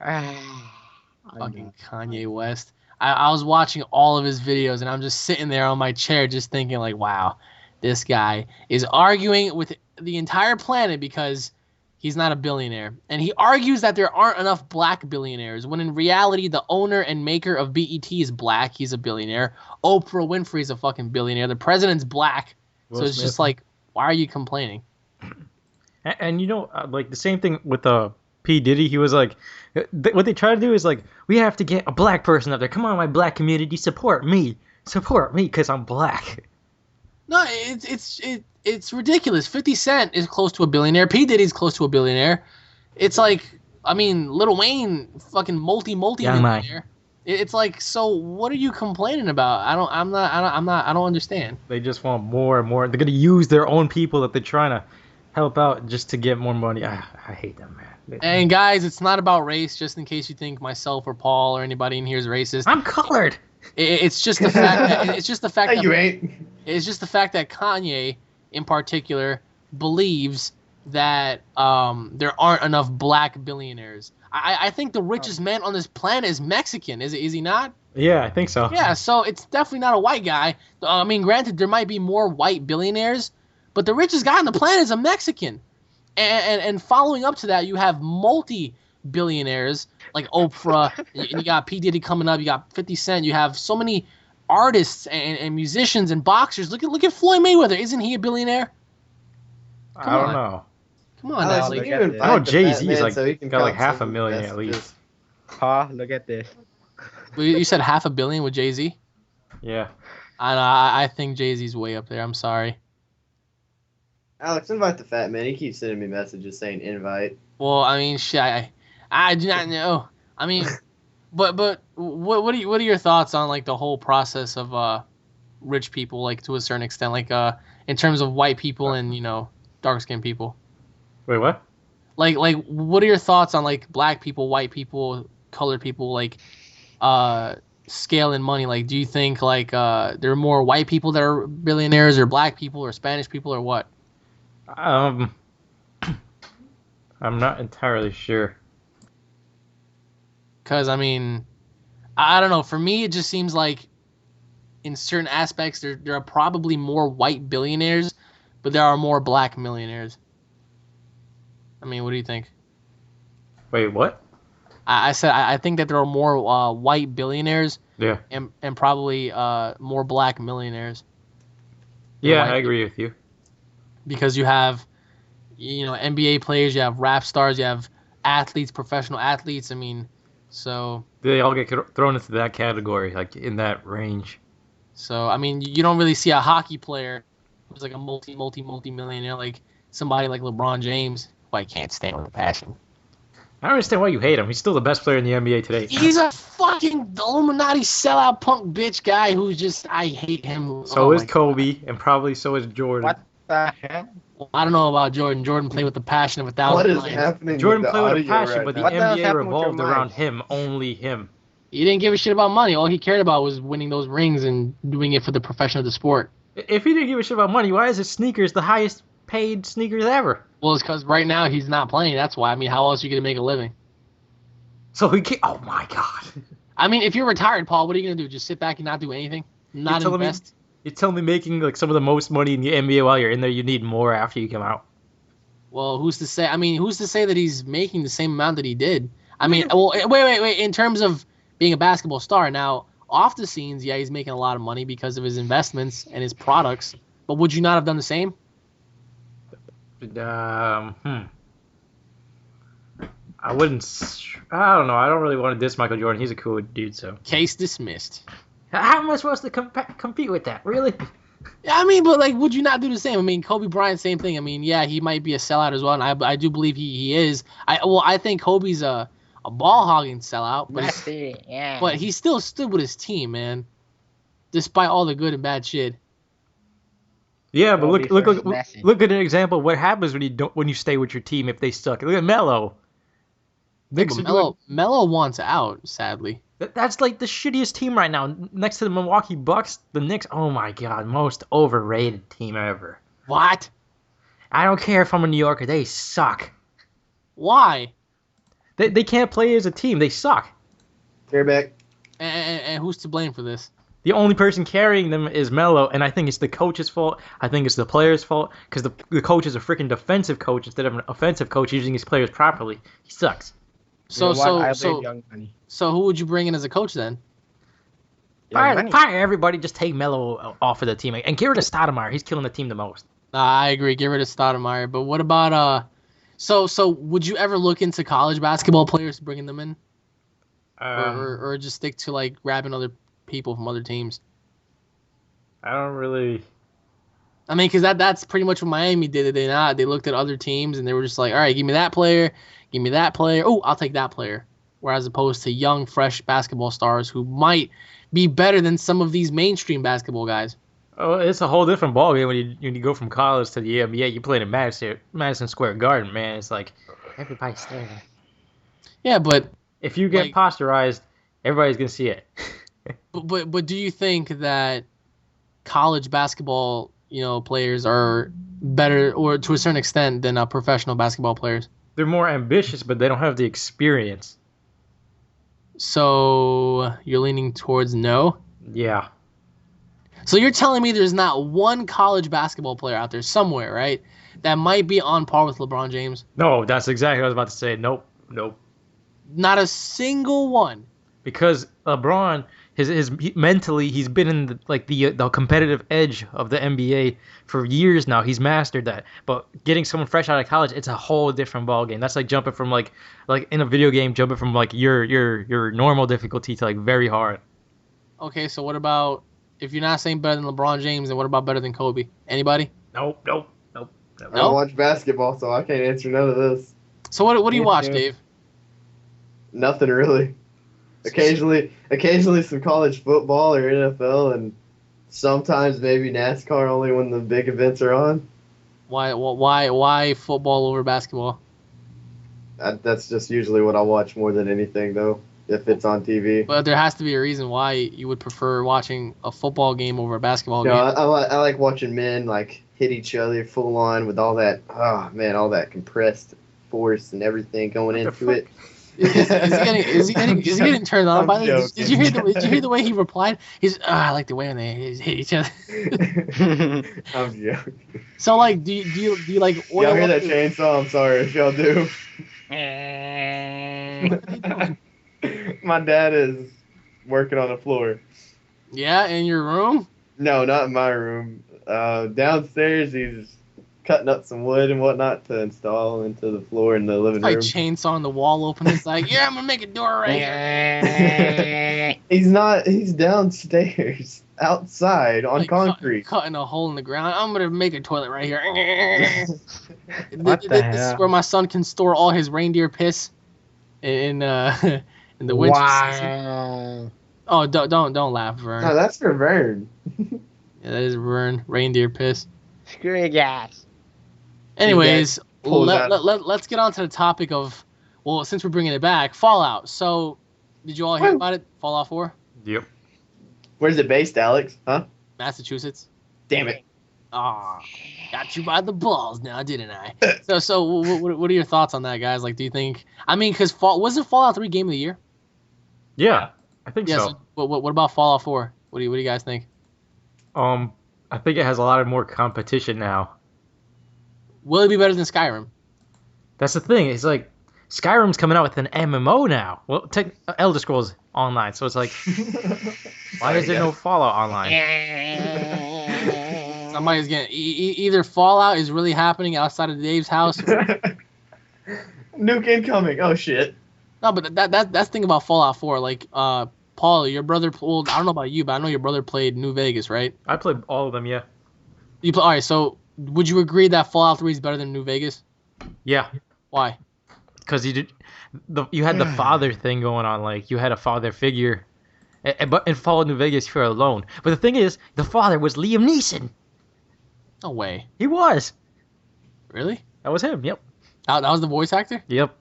Fucking Kanye West. I was watching all of his videos and I'm just sitting there on my chair just thinking like, wow, this guy is arguing with the entire planet because he's not a billionaire. And he argues that there aren't enough black billionaires, when in reality, the owner and maker of BET is black. He's a billionaire. Oprah Winfrey's a fucking billionaire. The president's black. So it's just like, why are you complaining? And you know, like the same thing with P. Diddy. He was like, what they try to do is like, we have to get a black person up there. Come on, my black community, support me, because I'm black. No, it's ridiculous. 50 Cent is close to a billionaire. P. Diddy's close to a billionaire. It's like, I mean, Lil Wayne, fucking multi-millionaire. It's like, so what are you complaining about? I don't understand. They just want more and more. They're gonna use their own people that they're trying to help out just to get more money. I hate them, man. And guys, it's not about race. Just in case you think myself or Paul or anybody in here is racist. I'm colored. It's just the fact that it's just the fact that you ain't. It's just the fact that Kanye, in particular, believes that there aren't enough black billionaires. I think the richest man on this planet is Mexican. Is he not? Yeah, I think so. Yeah, so it's definitely not a white guy. I mean, granted, there might be more white billionaires, but the richest guy on the planet is a Mexican. And following up to that, you have multi-billionaires like Oprah, and you got P. Diddy coming up, you got 50 Cent, you have so many artists and musicians and boxers. Look at Floyd Mayweather. Isn't he a billionaire? I don't know. Come on, Alex, now. you Like, can invite I know the Jay-Z's fat man like so he can got like count half a some million at messages. least. Ha, look at this. you said $500 million with Jay-Z? Yeah. I think Jay-Z's way up there. I'm sorry. Alex, invite the fat man. He keeps sending me messages saying invite. Well, I mean, shit, I do not know. I mean, but what are your thoughts on like the whole process of rich people, like to a certain extent, like in terms of white people and dark skinned people? Wait, what? Like what are your thoughts on like black people, white people, colored people, like scale in money? Like, do you think like there are more white people that are billionaires, or black people, or Spanish people, or what? I'm not entirely sure. Because, I mean, I don't know. For me, it just seems like in certain aspects, there are probably more white billionaires, but there are more black millionaires. I mean, what do you think? Wait, what? I said I think that there are more white billionaires Yeah. and probably more black millionaires. than Yeah, white I agree with you. because you have, NBA players, you have rap stars, you have athletes, professional athletes. I mean, so They all get thrown into that category, like in that range. I mean, you don't really see a hockey player who's like a multi millionaire like somebody like LeBron James, who I can't stand with a passion. I don't understand why you hate him. He's still the best player in the NBA today. He's a fucking Illuminati sellout punk bitch guy who's just, I hate him. So is my Kobe, and probably so is Jordan. What the hell? God. I don't know about Jordan. Jordan played with the passion of 1,000 What is lions. happening? Jordan with the played with a audio passion, right but the now? What the hell's NBA happening with your revolved around mic? him, only him. He didn't give a shit about money. All he cared about was winning those rings and doing it for the profession of the sport. If he didn't give a shit about money, why is his sneakers the highest paid sneakers ever? Well, it's because right now he's not playing. That's why. I mean, how else are you going to make a living? So he can't. Oh my god! I mean, if you're retired, Paul, what are you going to do? Just sit back and not do anything? Not telling me- invest? You're telling me making like some of the most money in the NBA while you're in there, you need more after you come out. Well, who's to say? I mean, who's to say that he's making the same amount that he did? I mean, well, wait. In terms of being a basketball star, now off the scenes, yeah, he's making a lot of money because of his investments and his products. But would you not have done the same? I wouldn't. I don't know. I don't really want to diss Michael Jordan. He's a cool dude. So Case dismissed. how am I supposed to compete with that? Really? I mean, but like, would you not do the same? I mean, Kobe Bryant, same thing. I mean, yeah, he might be a sellout as well, and I do believe he is. I think Kobe's a ball hogging sellout, but he still stood with his team, man, despite all the good and bad shit. Yeah, but Kobe first message. look at an example of what happens when you stay with your team if they suck. Look at Melo. Knicks are doing- Melo wants out, sadly. That's like the shittiest team right now. Next to the Milwaukee Bucks, the Knicks. Oh my god, most overrated team ever. What? I don't care if I'm a New Yorker. They suck. Why? They can't play as a team. They suck. Care back. And who's to blame for this? The only person carrying them is Melo, and I think it's the coach's fault. I think it's the players' fault because the coach is a freaking defensive coach instead of an offensive coach using his players properly. He sucks. So Young Money. so who would you bring in as a coach then? Young Money. Fire everybody. Just take Melo off of the team and get rid of Stoudemire. He's killing the team the most. I agree. Get rid of Stoudemire. But what about So would you ever look into college basketball players, bringing them in, or just stick to like grabbing other people from other teams? I don't really. I mean, because that's pretty much what Miami did. Did they not? They looked at other teams and they were just like, all right, give me that player, give me that player. Oh, I'll take that player. Whereas opposed to young, fresh basketball stars who might be better than some of these mainstream basketball guys. Oh, it's a whole different ballgame when you go from college to the NBA. You play in Madison Square Garden, man. It's like everybody's staring. Yeah, but If you get Like- posterized, everybody's gonna see it. but do you think that college basketball, players are better, or to a certain extent, than professional basketball players? They're more ambitious, but they don't have the experience. So you're leaning towards no? Yeah. So you're telling me there's not one college basketball player out there somewhere, right, that might be on par with LeBron James? No, that's exactly what I was about to say. Nope. Not a single one. Because LeBron, mentally, he's been in the competitive edge of the NBA for years now. He's mastered that. But getting someone fresh out of college, it's a whole different ballgame. That's like jumping from like in a video game, jumping from like your normal difficulty to like very hard. Okay, so what about, if you're not saying better than LeBron James, then what about better than Kobe? Anybody? Nope. I don't watch basketball, so I can't answer none of this. So what do you Me watch, too. Dave? Nothing really. Occasionally some college football or NFL, and sometimes maybe NASCAR only when the big events are on. Why football over basketball? That's just usually what I watch more than anything, though, if it's on TV. But there has to be a reason why you would prefer watching a football game over a basketball No, game. I like watching men like hit each other full on with all that. Oh man, all that compressed force and everything going What the into fuck? it. Is he getting turned on I'm by this? Did you joking. hear the way he replied? I like the way when they hit each other. I'm joking. So like, do you like oil Y'all hear up that your- chainsaw? I'm sorry if y'all do. What are they doing? My dad is working on the floor. Yeah, in your room. No, not in my room. Downstairs, he's cutting up some wood and whatnot to install into the floor in the living Like room. chainsawing the wall open. It's like, yeah, I'm gonna make a door right here. He's not. He's downstairs, outside on Like concrete. cutting a hole in the ground. I'm gonna make a toilet right here. What the This is hell? where my son can store all his reindeer piss in in the winter season. Wow. Oh, don't laugh, Vern. No, that's for Vern. Yeah, that is Vern reindeer piss. Screw you guys. Anyways, pulls out- let's get on to the topic of, well, since we're bringing it back, Fallout. So, did you all hear Woo. about it? Fallout 4, Yep. Where's it based, Alex? Huh? Massachusetts. Damn it. Ah, got you by the balls now, didn't I? So what are your thoughts on that, guys? Like, do you think? I mean, because wasn't Fallout 3 Game of the Year? Yeah, I think Yeah. so. So, what about Fallout 4? What do you guys think? I think it has a lot of more competition now. Will it be better than Skyrim? That's the thing. It's like Skyrim's coming out with an MMO now. Well, take Elder Scrolls Online. So it's like, why is there no Fallout Online? Somebody's getting either Fallout is really happening outside of Dave's house. Nuke incoming. Oh shit. No, but that's the thing about Fallout 4. Like, Paul, your brother. Well, I don't know about you, but I know your brother played New Vegas, right? I played all of them. Yeah. All right. So, would you agree that Fallout 3 is better than New Vegas? Yeah. Why? Because you had the father thing going on. Like you had a father figure, but in Fallout New Vegas you're alone. But the thing is, the father was Liam Neeson. No way. He was. Really? That was him. Yep. That was the voice actor? Yep.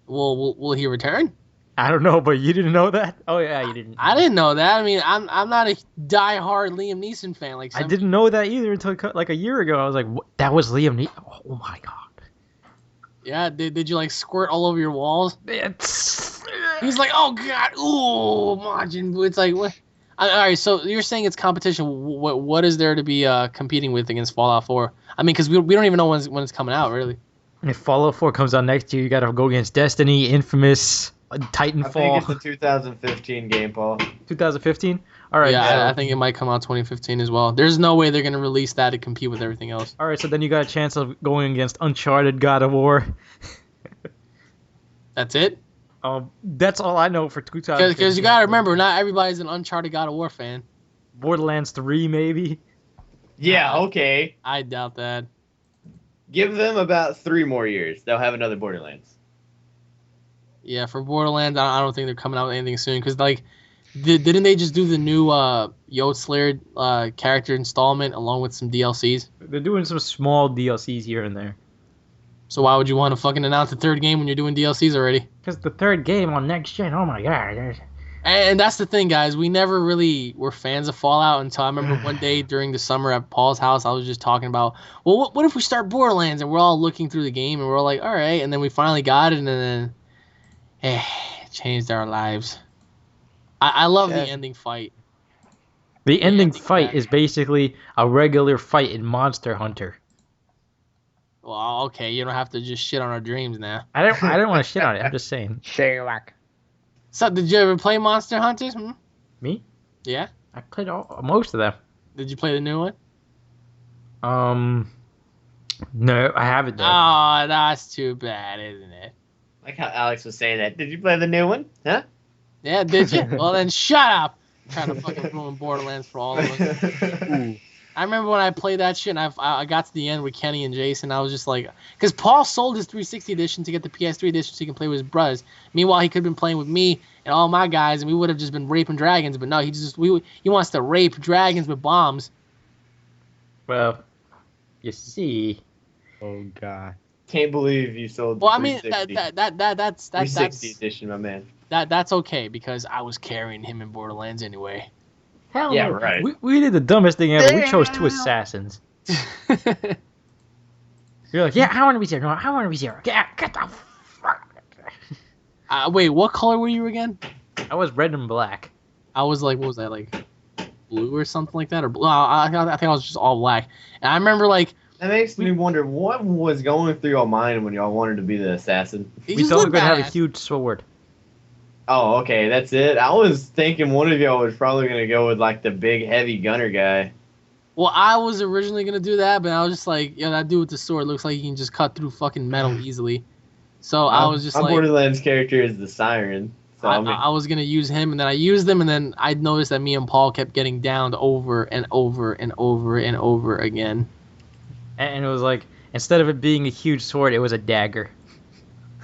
Will he return? I don't know, but you didn't know that? Oh yeah, you didn't. I didn't know that. I mean, I'm not a die-hard Liam Neeson fan. Like I didn't know that either until like a year ago. I was like, what? That was Liam Neeson. Oh my god. Yeah. Did you like squirt all over your walls? It's... He's like, oh god, ooh, Majin. It's like what? All right. So you're saying it's competition. What is there to be competing with against Fallout 4? I mean, because we don't even know when it's coming out, really. If Fallout 4 comes out next year, you gotta go against Destiny, Infamous, I think Titanfall. it's a 2015 game, Paul. 2015. All right. Yeah, so, I think it might come out 2015 as well. There's no way they're gonna release that to compete with everything else. all right. So then you got a chance of going against Uncharted, God of War. That's it. That's all I know for 2015. Because you gotta remember, not everybody's an Uncharted God of War fan. Borderlands 3 maybe. Yeah, okay. I doubt that. Give them about 3 more years. They'll have another Borderlands. Yeah, for Borderlands, I don't think they're coming out with anything soon. Because like, didn't they just do the new Yod Slayer character installment along with some DLCs? They're doing some small DLCs here and there. So why would you want to fucking announce the third game when you're doing DLCs already? Because the third game on next gen, oh my god. And that's the thing, guys. We never really were fans of Fallout until I remember one day during the summer at Paul's house, I was just talking about, well, what if we start Borderlands? And we're all looking through the game, and we're all like, all right. And then we finally got it, and then it changed our lives. I love the ending fight. The ending ending fight back. is basically a regular fight in Monster Hunter. Well, okay, you don't have to just shit on our dreams now. I don't want to shit on it. I'm just saying. Sherlock. So, did you ever play Monster Hunters? Me? Yeah? I played most of them. Did you play the new one? No, I haven't though. Oh, that's too bad, isn't it? Like how Alex was saying that. Did you play the new one? Huh? Yeah, did you? Well, then shut up. I'm trying to fucking ruin Borderlands for all of us. I remember when I played that shit, and I got to the end with Kenny and Jason. I was just like, because Paul sold his 360 edition to get the PS3 edition so he can play with his brothers. Meanwhile, he could have been playing with me and all my guys, and we would have just been raping dragons. But no, he wants to rape dragons with bombs. Well, you see. Oh god. Can't believe you sold the Well, I mean 360. that's 360 edition, my man. that's okay because I was carrying him in Borderlands anyway. Hell Yeah, no. right. We did the dumbest thing ever. We chose 2 assassins. You're like, yeah, I want to be Zero. No, I want to be Zero. Get the fuck. Wait, what color were you again? I was red and black. I was like, what was that, like blue or something like that, or blue? I think I was just all black. And I remember like That makes me wonder what was going through your mind when y'all wanted to be the assassin. he We just thought we looked were gonna have a badass. huge sword. Oh, okay, that's it. I was thinking one of y'all was probably gonna go with like the big heavy gunner guy. Well, I was originally gonna do that, but I was just like, yo, that dude with the sword looks like he can just cut through fucking metal easily. So I was just I'm like, Borderlands character is the siren. So I was gonna use him, and then I used him, and then I noticed that me and Paul kept getting downed over and over and over and over again. And it was like, instead of it being a huge sword, it was a dagger.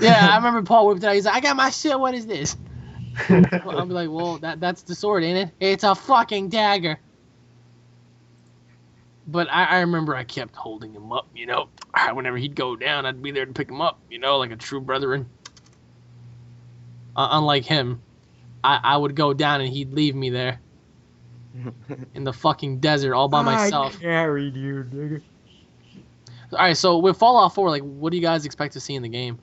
Yeah, I remember Paul whipped it out. He's like, I got my shit. What is this? I'll be like, well, that's the sword, ain't it? It's a fucking dagger. But I remember I kept holding him up, you know. Whenever he'd go down, I'd be there to pick him up, you know, like a true brethren. Unlike him, I would go down and he'd leave me there in the fucking desert all by myself. I carried you, nigga. All right, so with Fallout 4, like, what do you guys expect to see in the game?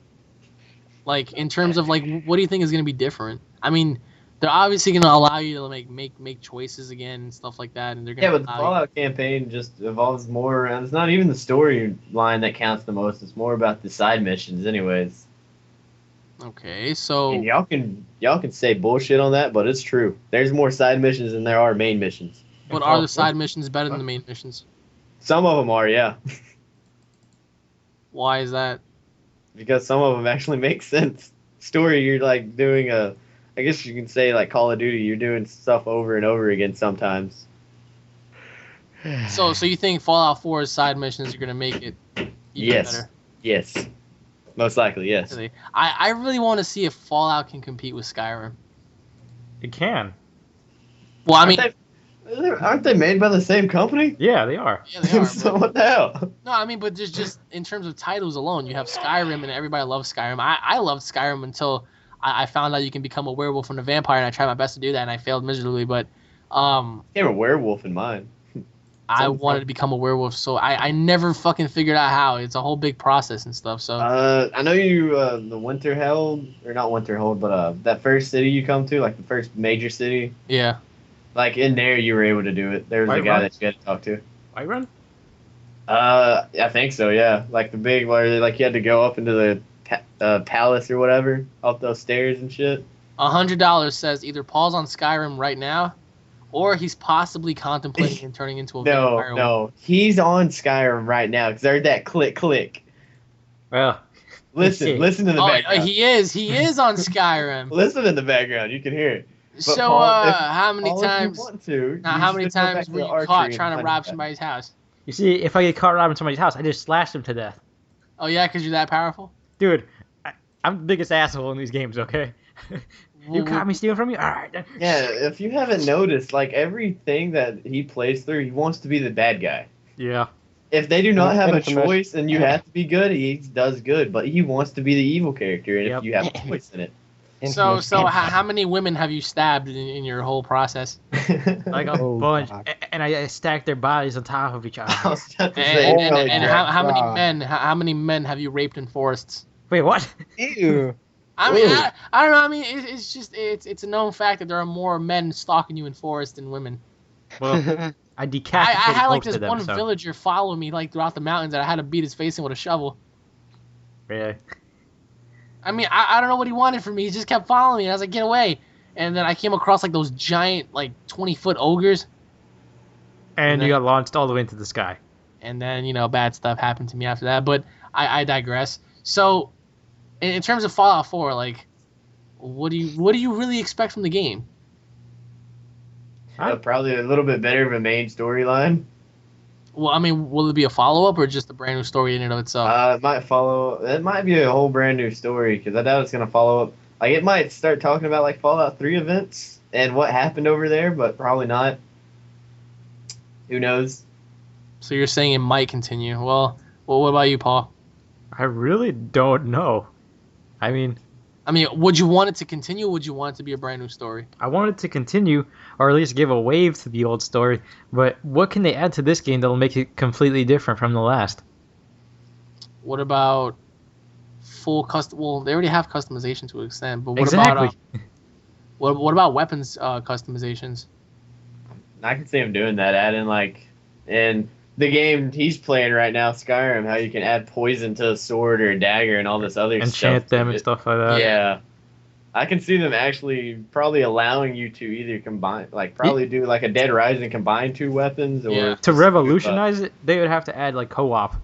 Like, in terms of, like, what do you think is going to be different? I mean, they're obviously going to allow you to, like, make choices again and stuff like that, and they're going Yeah, to but the Fallout campaign just evolves more around. It's not even the storyline that counts the most. It's more about the side missions, anyways. Okay, so And y'all can say bullshit on that, but it's true. There's more side missions than there are main missions. but are the side missions better than the main missions? Some of them are, yeah, Why is that? because some of them actually make sense. Story, you're like doing I guess you can say like Call of Duty, you're doing stuff over and over again sometimes. So you think Fallout 4's side missions are going to make it even Yes. better? Yes, most likely, yes. Really? I really want to see if Fallout can compete with Skyrim. It can. Well, I mean, Aren't they made by the same company? Yeah, they are. yeah, they are. So But, what the hell? no, I mean, but just in terms of titles alone, you have Skyrim, and everybody loves Skyrim. I loved Skyrim until I found out you can become a werewolf and a vampire, and I tried my best to do that, and I failed miserably. But Became a werewolf in mine. I wanted to become a werewolf, so I never fucking figured out how. It's a whole big process and stuff. So I know you the Winterheld, or not Winterhold, but that first city you come to, like the first major city, yeah, like in there you were able to do it. There was a guy Whiterun? that you had to talk to. Whiterun? I think so, yeah. Like the big where like you had to go up into the palace or whatever, up those stairs and shit. $100 says either Paul's on Skyrim right now, or he's possibly contemplating and turning into a vampire. No, he's on Skyrim right now because there's that click. Well, Listen to the Oh, background. he is on Skyrim. Listen in the background, you can hear it. So, Paul, if- how many Paul, if you times? want to, Now, you how many should go back times to were the you archery caught and trying to find rob that. somebody's house? you see, if I get caught robbing somebody's house, I just slash them to death. Oh yeah, because you're that powerful. Dude, I'm the biggest asshole in these games, okay? You caught me stealing from you? Alright then. Yeah, if you haven't noticed, like everything that he plays through, he wants to be the bad guy. Yeah. If they do not have a Infamous. choice and you have to be good, he does good, but he wants to be the evil character, and Yep. if you have a choice in it. So how many women have you stabbed in your whole process? Like a Oh, bunch. God. And I stacked their bodies on top of each I other. was about to say, And, Oh, and my how many God. men? How many men have you raped in forests? Wait, what? Ew. I mean, Ooh. I don't know. I mean, it's just it's a known fact that there are more men stalking you in forests than women. Well, I I decapitated had like most this of them, one so. villager follow me like throughout the mountains, and I had to beat his face in with a shovel. Really? I mean, I don't know what he wanted from me. He just kept following me, and I was like, get away. And then I came across like those giant, like 20-foot ogres, And then- you got launched all the way into the sky. and then bad stuff happened to me after that. But I digress. So, in terms of Fallout 4, like, what do you really expect from the game? probably a little bit better of a main storyline. Well, I mean, will it be a follow-up or just a brand new story in and of itself? It might be a whole brand new story, because I doubt it's going to follow up. Like, it might start talking about, like, Fallout 3 events and what happened over there, but probably not. Who knows? So you're saying it might continue. Well, what about you, Paul? I really don't know. I mean, Would you want it to continue, or would you want it to be a brand new story? I wanted to continue, or at least give a wave to the old story, but what can they add to this game that'll make it completely different from the last? What about full custom? Well, they already have customization to an extent, but what Exactly. about what about weapons customizations? I can see him doing that, adding like in the game he's playing right now, Skyrim, how you can add poison to a sword or a dagger and all this other stuff. Enchant them and stuff like that. Yeah. I can see them actually probably allowing you to either combine, like probably do like a Dead Rising, combine two weapons, or Yeah. To revolutionize it, they would have to add like co-op.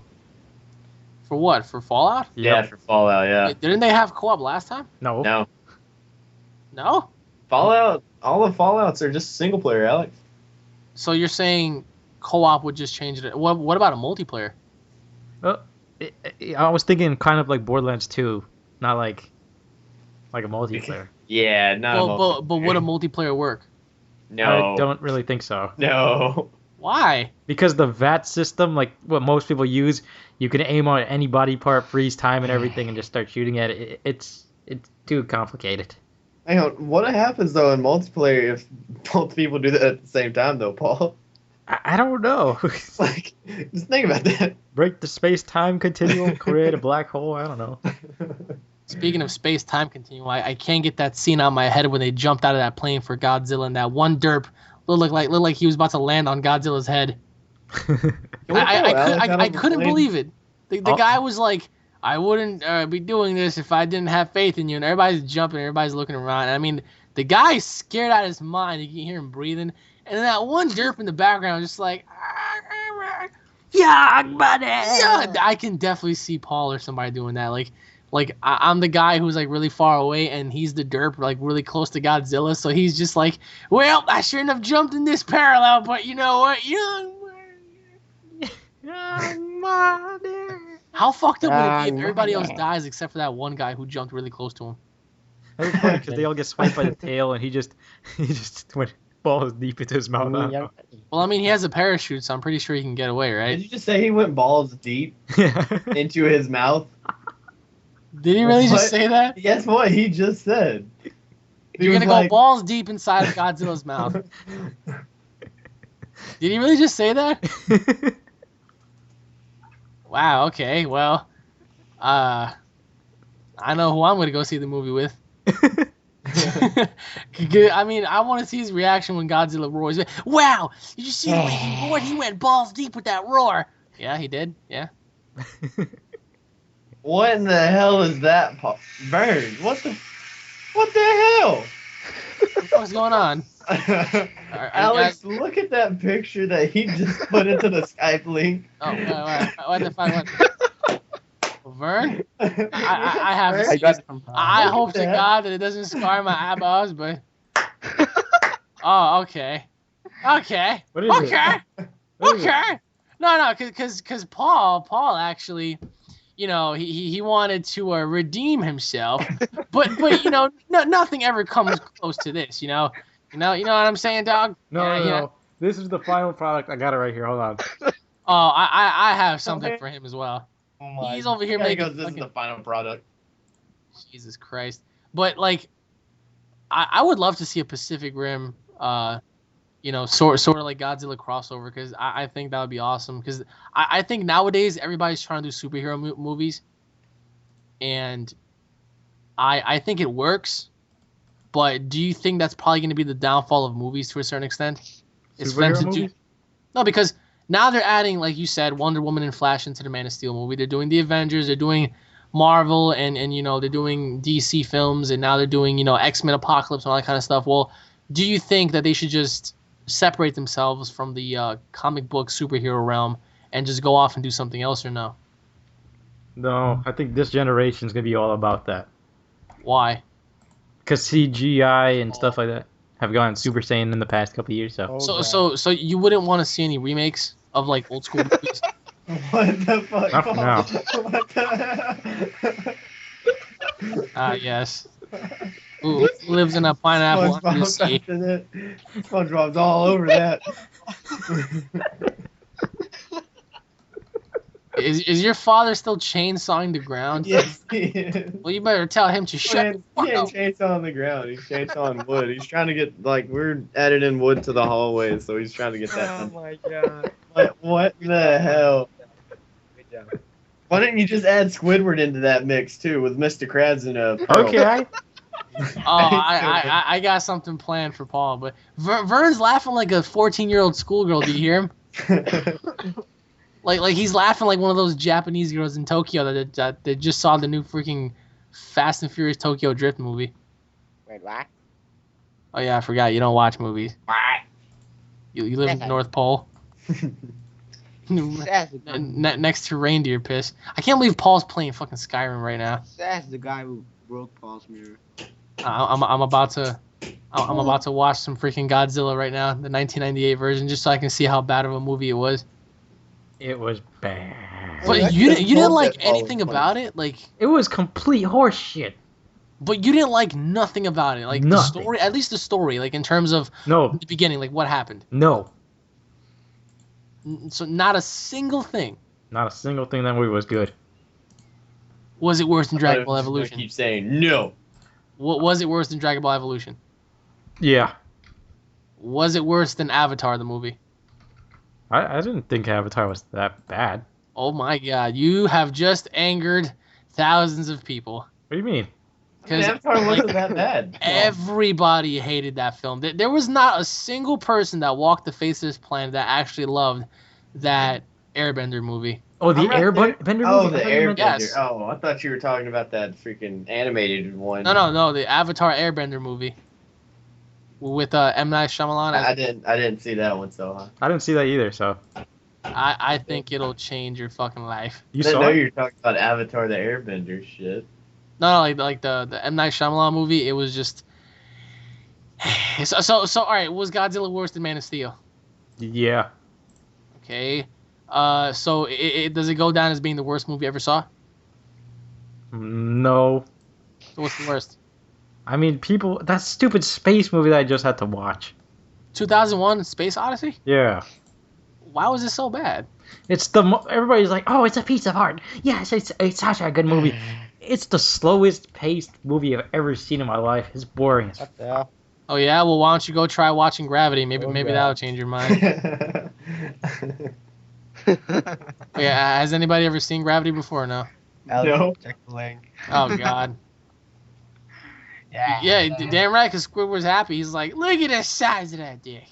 For what? For Fallout? Yeah, Yep. for Fallout, yeah. Didn't they have co-op last time? No. No, No. Fallout, all the Fallouts are just single player, Alex. So you're saying co-op would just change it? What about a multiplayer? I was thinking kind of like Borderlands 2, not like a multiplayer. Yeah, not But would a multiplayer work? No, I don't really think so. no. Why? Because the VAT system, like what most people use, you can aim on any body part, freeze time and everything, and just start shooting at it. It's too complicated. Hang on, what happens though in multiplayer if both people do that at the same time though, Paul? I don't know. Like, just think about that. Break the space-time continuum, create a black hole. I don't know. Speaking of space-time continuum, I can't get that scene out of my head when they jumped out of that plane for Godzilla and that one derp looked like he was about to land on Godzilla's head. I couldn't believe it. The guy was like, I wouldn't be doing this if I didn't have faith in you. And everybody's jumping, everybody's looking around. I mean, the guy's scared out of his mind. You can hear him breathing. And then that one derp in the background just like, yeah, buddy. Yeah, I can definitely see Paul or somebody doing that. Like I'm the guy who's like really far away, and he's the derp like really close to Godzilla. So he's just like, well, I shouldn't have jumped in this parallel, but you know what, how fucked up would it be if everybody else dies except for that one guy who jumped really close to him? That was funny because they all get swiped by the tail, and he just went balls deep into his mouth. I don't know. Well, I mean, he has a parachute, so I'm pretty sure he can get away, right? Did you just say he went balls deep Yeah. into his mouth? Did he really What? just say that? Guess what he just said? He You're was gonna like- go balls deep inside of Godzilla's mouth. Did he really just say that? Wow. Okay. Well, I know who I'm gonna go see the movie with. I mean, I want to see his reaction when Godzilla roars. Wow! Did you see the way he roared? He went balls deep with that roar. Yeah, he did. Yeah. What in the hell is that, Bird? What the hell? What the fuck's going on? Alex, look at that picture that he just put into the Skype link. Oh, what the fuck? What? Vern? I have. I got it from I Look hope at to that. God that it doesn't scar my eyeballs, but. Oh, okay. Okay. What is Okay. it? What is it? Okay. No, because Paul actually, you know, he wanted to redeem himself, but nothing ever comes close to this, you know what I'm saying, dog? No, Yeah, no, yeah. no. This is the final product. I got it right here. Hold on. Oh, I have something for him as well. Oh He's over here Yeah, he making goes, this is fucking- the final product. Jesus Christ. But like, I would love to see a Pacific Rim, sort of like Godzilla crossover, because I think that would be awesome. Because I think nowadays everybody's trying to do superhero movies, and I think it works. But do you think that's probably going to be the downfall of movies to a certain extent? It's for them Superhero to do. movies? No, because now they're adding, like you said, Wonder Woman and Flash into the Man of Steel movie. They're doing the Avengers. They're doing Marvel, and they're doing DC films, and now they're doing X-Men Apocalypse and all that kind of stuff. Well, do you think that they should just separate themselves from the comic book superhero realm and just go off and do something else, or no? No, I think this generation is gonna be all about that. Why? Because CGI and stuff like that have gone Super Saiyan in the past couple of years. So So you wouldn't want to see any remakes of like old school movies? What the fuck? Not for now. What the hell? Yes. Who lives in a pineapple under the SpongeBob's sea? after that. SpongeBob's all over that. Is your father still chainsawing the ground? Yes, he is. Well, you better tell him to shut the He fuck ain't up. chainsaw on the ground. He's chainsawing wood. He's trying to get, like, we're added in wood to the hallway, so he's trying to get that done. my god. What in the hell? Good job. Why didn't you just add Squidward into that mix too with Mr. Krabs and Pearl. Okay. I got something planned for Paul, but Vern's laughing like a 14-year-old schoolgirl. Do you hear him? Like he's laughing like one of those Japanese girls in Tokyo that just saw the new freaking Fast and Furious Tokyo Drift movie. Wait, what? Oh yeah, I forgot. You don't watch movies. You live in the North Pole. That's the guy. Next to reindeer piss. I can't believe Paul's playing fucking Skyrim right now. That's the guy who broke Paul's mirror. I'm about to watch some freaking Godzilla right now, the 1998 version, just so I can see how bad of a movie it was. It was bad. But you didn't like anything about it, like. It was complete horseshit. But you didn't like nothing about it, like the Nothing. story, at least the story, like in terms of No. the beginning, like what happened. No. So not a single thing. Not a single thing in that movie was good. Was it worse than Dragon Ball I Evolution? keep saying no. What was it worse than Dragon Ball Evolution? Yeah. Was it worse than Avatar the movie? I didn't think Avatar was that bad. Oh my God, you have just angered thousands of people. What do you mean? Because Avatar wasn't that bad. everybody hated that film. There was not a single person that walked the face of this planet that actually loved that Airbender movie. Oh, the I'm right there. Airbender movie? Oh, I the thought you meant- Airbender. Yes. Oh, I thought you were talking about that freaking animated one. No, the Avatar Airbender movie with M. Night Shyamalan. I didn't see that one, so I didn't see that either, so. I think it'll change your fucking life. You I didn't saw know it? you were talking about Avatar the Airbender shit. No, like the M. Night Shyamalan movie. It was just so. All right, was Godzilla worse than Man of Steel? Yeah. Okay. So does it go down as being the worst movie you ever saw? No. So what's the worst? I mean, people, that stupid space movie that I just had to watch. 2001: Space Odyssey. Yeah. Why was it so bad? It's everybody's like, oh, it's a piece of art. Yes, it's such a good movie. It's the slowest paced movie I've ever seen in my life. It's boring as What the hell? Oh yeah, well why don't you go try watching Gravity? Maybe Oh, maybe God. that'll change your mind. Yeah, has anybody ever seen Gravity before? No. No. Check the link. Oh God. Yeah. Yeah, damn right. Cause Squidward's happy. He's like, look at the size of that dick.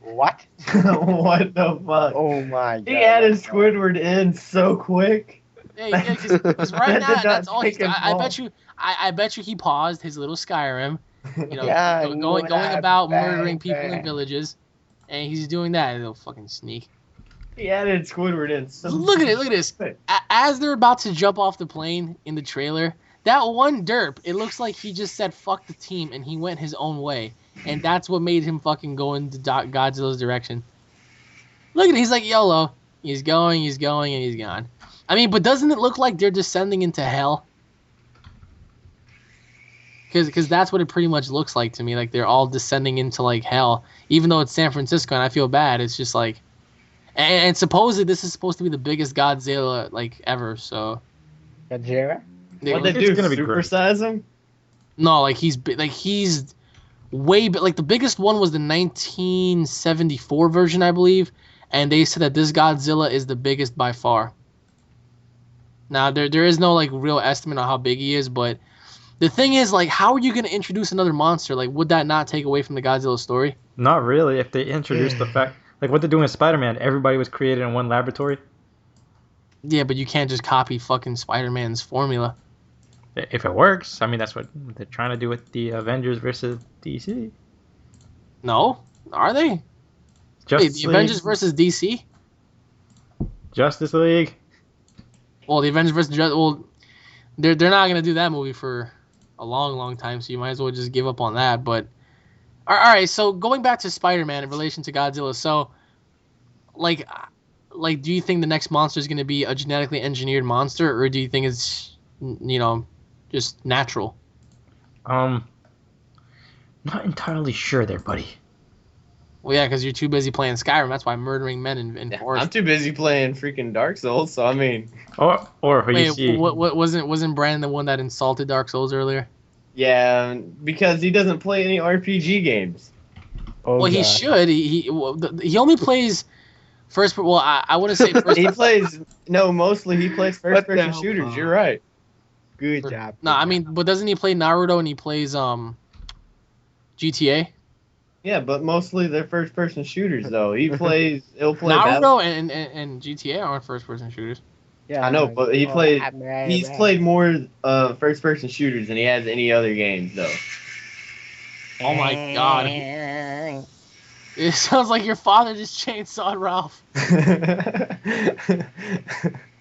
What? What the fuck? Oh my god. He added Squidward in so quick. Yeah, because right That now did not that's all. take him I long. bet you. I bet you he paused his little Skyrim. You know, Yeah, going what about happened? murdering people in villages, and he's doing that little fucking sneak. He added Squidward in so Look at it. Look at this. quick. As they're about to jump off the plane in the trailer, that one derp, it looks like he just said fuck the team and he went his own way. And that's what made him fucking go into Godzilla's direction. Look at it. He's like YOLO. He's going, and he's gone. I mean, but doesn't it look like they're descending into hell? Because that's what it pretty much looks like to me. Like they're all descending into like hell. Even though it's San Francisco and I feel bad. It's just like... And supposedly this is supposed to be the biggest Godzilla like ever, so... Godzilla? What'd they It's do? gonna be great. Supersize him? No, like he's way like the biggest one was the 1974 version, I believe, and they said that this Godzilla is the biggest by far. Now there is no like real estimate on how big he is, but the thing is like how are you gonna introduce another monster? Like would that not take away from the Godzilla story? Not really. If they introduced the fact, like what they're doing with Spider-Man, everybody was created in one laboratory. Yeah, but you can't just copy fucking Spider-Man's formula. If it works, I mean, that's what they're trying to do with the Avengers versus DC. No, are they? Wait, Justice the League. Avengers versus DC? Justice League. Well, the Avengers versus well, they're not gonna do that movie for a long time, so you might as well just give up on that. But all right, so going back to Spider-Man in relation to Godzilla, so like, do you think the next monster is gonna be a genetically engineered monster, or do you think it's just natural? Not entirely sure there, buddy. Well, yeah, because you're too busy playing Skyrim. That's why murdering men in Yeah, forests. I'm too busy playing freaking Dark Souls, so I mean, Or who you Wait, see. what wasn't Brandon the one that insulted Dark Souls earlier? yeah, because he doesn't play any RPG games. Oh, Well, he God. should. He only plays First, well, I wouldn't say first. He plays mostly he plays What first the person hell? shooters. You're right. Good job. No, I mean, but doesn't he play Naruto and he plays GTA? Yeah, but mostly they're first person shooters though. He'll play Naruto and GTA aren't first person shooters. Yeah, I know, but he's he's played more first person shooters than he has any other games though. Oh my god. It sounds like your father just chainsawed Ralph.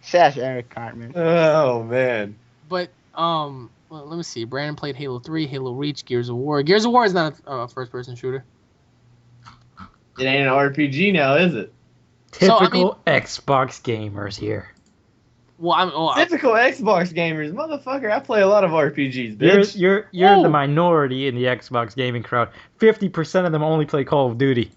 Says Eric Cartman. Oh man. But well, let me see. Brandon played Halo 3, Halo Reach, Gears of War. Gears of War is not a first-person shooter. It ain't an RPG now, is it? Typical Xbox gamers here. Well, Typical Xbox gamers, motherfucker. I play a lot of RPGs, bitch. You're Whoa. the minority in the Xbox gaming crowd. 50% of them only play Call of Duty.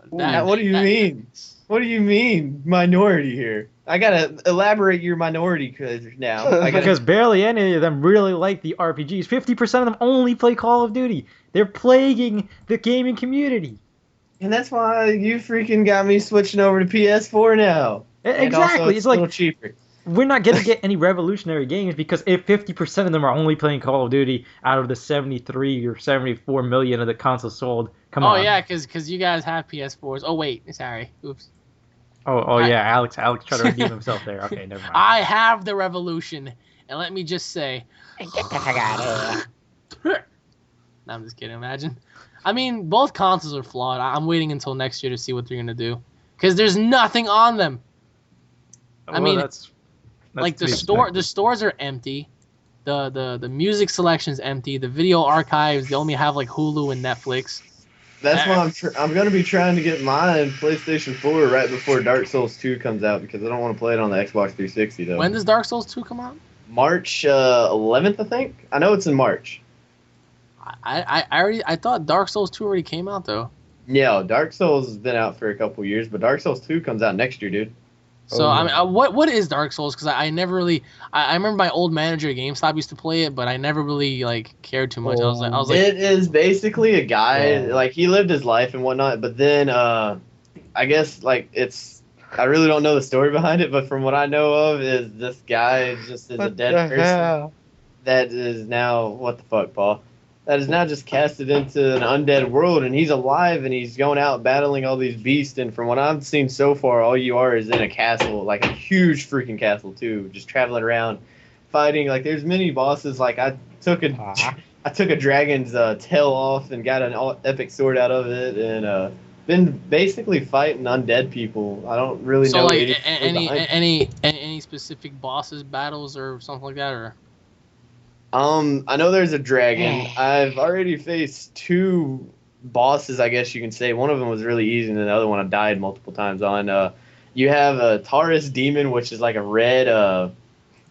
What do you mean? What do you mean, minority here? I gotta elaborate your minority now. Because barely any of them really like the RPGs. 50% of them only play Call of Duty. They're plaguing the gaming community. And that's why you freaking got me switching over to PS4 now. And Exactly. also It's a little like cheaper. we're not going to get any revolutionary games because if 50% of them are only playing Call of Duty out of the 73 or 74 million of the consoles sold, come on. Oh yeah, because you guys have PS4s. Oh wait, sorry. Oops. Oh yeah, Alex tried to redeem himself there. Okay, never mind. I have the revolution, and let me just say. No, I'm just kidding. Imagine. I mean, both consoles are flawed. I'm waiting until next year to see what they're gonna do, because there's nothing on them. I mean, that's like to be the expected. stores are empty. The music selection's empty. The video archives, they only have like Hulu and Netflix. That's why I'm gonna be trying to get mine PlayStation 4 right before Dark Souls 2 comes out because I don't want to play it on the Xbox 360 though. When does Dark Souls 2 come out? March 11th, I think. I know it's in March. I thought Dark Souls 2 already came out though. Yeah, Dark Souls has been out for a couple years, but Dark Souls 2 comes out next year, dude. So Oh, I yeah. mean, what is Dark Souls? Because I never really, I remember my old manager at GameStop used to play it, but I never really like cared too much. I was like, It is basically a guy, Yeah. like he lived his life and whatnot, but then I guess like I really don't know the story behind it, but from what I know of is this guy just is a dead person that is now, what the fuck, Paul? That is now just casted into an undead world, and he's alive, and he's going out battling all these beasts, and from what I've seen so far, all you are is in a castle, like a huge freaking castle, too, just traveling around, fighting, like, there's many bosses, like, I took a dragon's tail off and got an epic sword out of it, and been basically fighting undead people. I don't really so know like anything behind it. any specific bosses, battles, or something like that, or I know there's a dragon. I've already faced two bosses, I guess you can say. One of them was really easy, and the other one I died multiple times on. You have a Taurus demon, which is like a red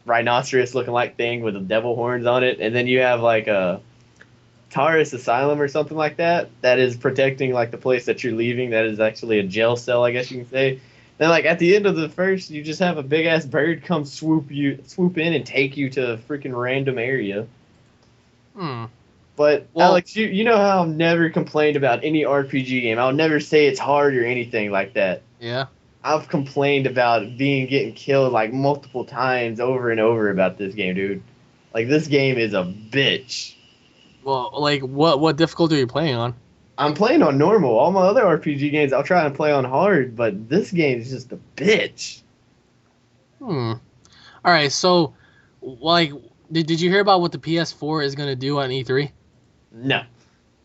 rhinoceros-looking like thing with the devil horns on it, and then you have like a Taurus Asylum or something like that. That is protecting like the place that you're leaving. That is actually a jail cell, I guess you can say. Then, like, at the end of the first, you just have a big-ass bird come swoop in and take you to a freaking random area. But, Well- Alex, you know how I've never complained about any RPG game. I'll never say it's hard or anything like that. yeah. I've complained about getting killed, like, multiple times over and over about this game, dude. Like, this game is a bitch. Well, like what difficulty are you playing on? I'm playing on normal. All my other RPG games, I'll try and play on hard, but this game is just a bitch. All right, so like, did you hear about what the PS4 is gonna do on E3? No.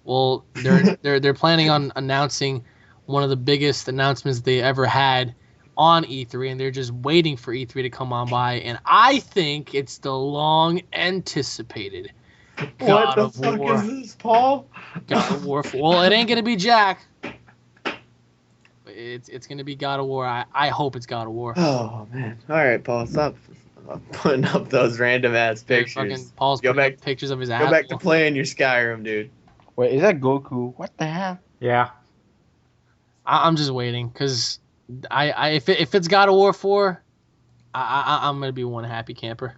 Well, they're planning on announcing one of the biggest announcements they ever had on E3, and they're just waiting for E3 to come on by, and I think it's the long anticipated What God the of fuck War. is this, Paul? God of War. Well, it ain't gonna be Jack. It's gonna be God of War. I hope it's God of War. Oh man! All right, Paul, stop putting up those random ass pictures. Fucking Paul's Go putting back- up pictures of his Go asshole. back to playing your Skyrim, dude. Wait, is that Goku? What the hell? Yeah. I'm just waiting because if it's God of War 4, I'm gonna be one happy camper.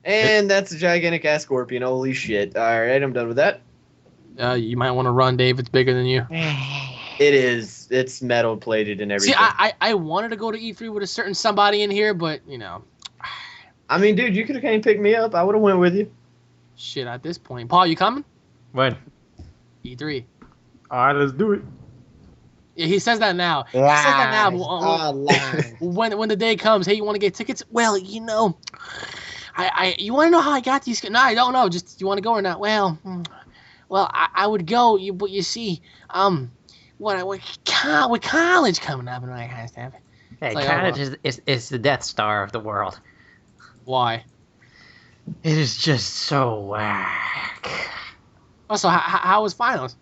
And that's a gigantic ass scorpion. Holy shit! All right, I'm done with that. You might want to run, Dave. It's bigger than you. It is. it's metal plated and everything. See, I wanted to go to E3 with a certain somebody in here, but you know, I mean, dude, you could have came and picked me up. I would have went with you. shit. At this point, Paul, you coming? When? E3. All right, let's do it. Yeah, he says that now. He says that now. Lies. When the day comes, hey, you want to get tickets? Well, you know, you want to know how I got these? No, I don't know. Just you want to go or not? Well, I would go. But you see, with college coming up and all that kind of stuff. Hey, like, college is the Death Star of the world. Why? It is just so whack. Also, how was finals?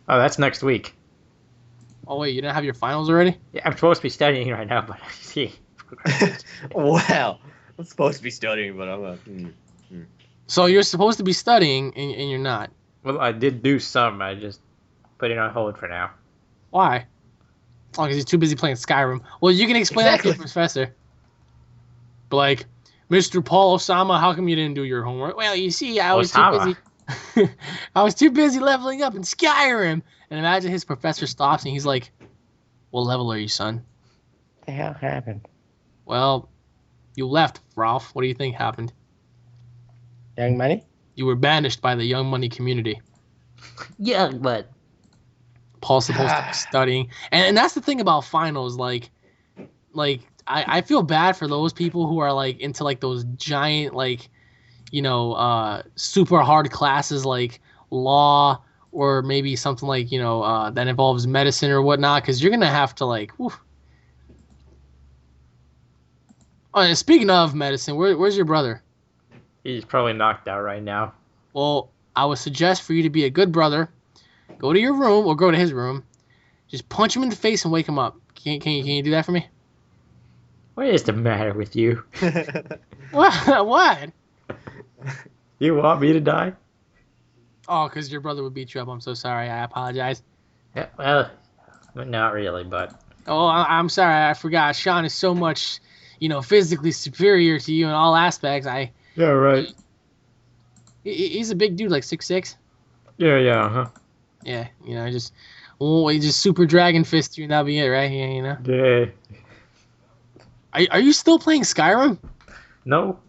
Oh, that's next week. Oh wait, you didn't have your finals already? Yeah, I'm supposed to be studying right now, but see. Wow. I'm supposed to be studying, but I'm not. So you're supposed to be studying and you're not. Well, I did do some. I just put it on hold for now. Why? Oh, because he's too busy playing Skyrim. Well, you can explain that to your professor. But like, Mr. Paul Osama, how come you didn't do your homework? Well, you see, I was too busy. I was too busy leveling up in Skyrim. And imagine his professor stops and he's like, "What level are you, son?" What the hell happened? Well, you left, Ralph. What do you think happened? Young money? You were banished by the Young Money community. Yeah, but Paul's supposed to be studying. And that's the thing about finals. Like I feel bad for those people who are like into like those giant like, you know, super hard classes like law or maybe something like, you know, that involves medicine or whatnot, because you're going to have to like, whew. Oh, and speaking of medicine, where's your brother? he's probably knocked out right now. Well, I would suggest for you to be a good brother, go to your room or go to his room, just punch him in the face and wake him up. Can you do that for me? What is the matter with you? What? You want me to die? Oh, because your brother would beat you up. I'm so sorry. I apologize. Yeah, well, not really, but Oh, I'm sorry. I forgot. Sean is so much, you know, physically superior to you in all aspects. yeah, right. He's a big dude, like 6'6". Yeah, huh? Yeah, you know, he just super dragon fist you and that'll be it, right? Yeah, you know. Yeah. Are you still playing Skyrim? No.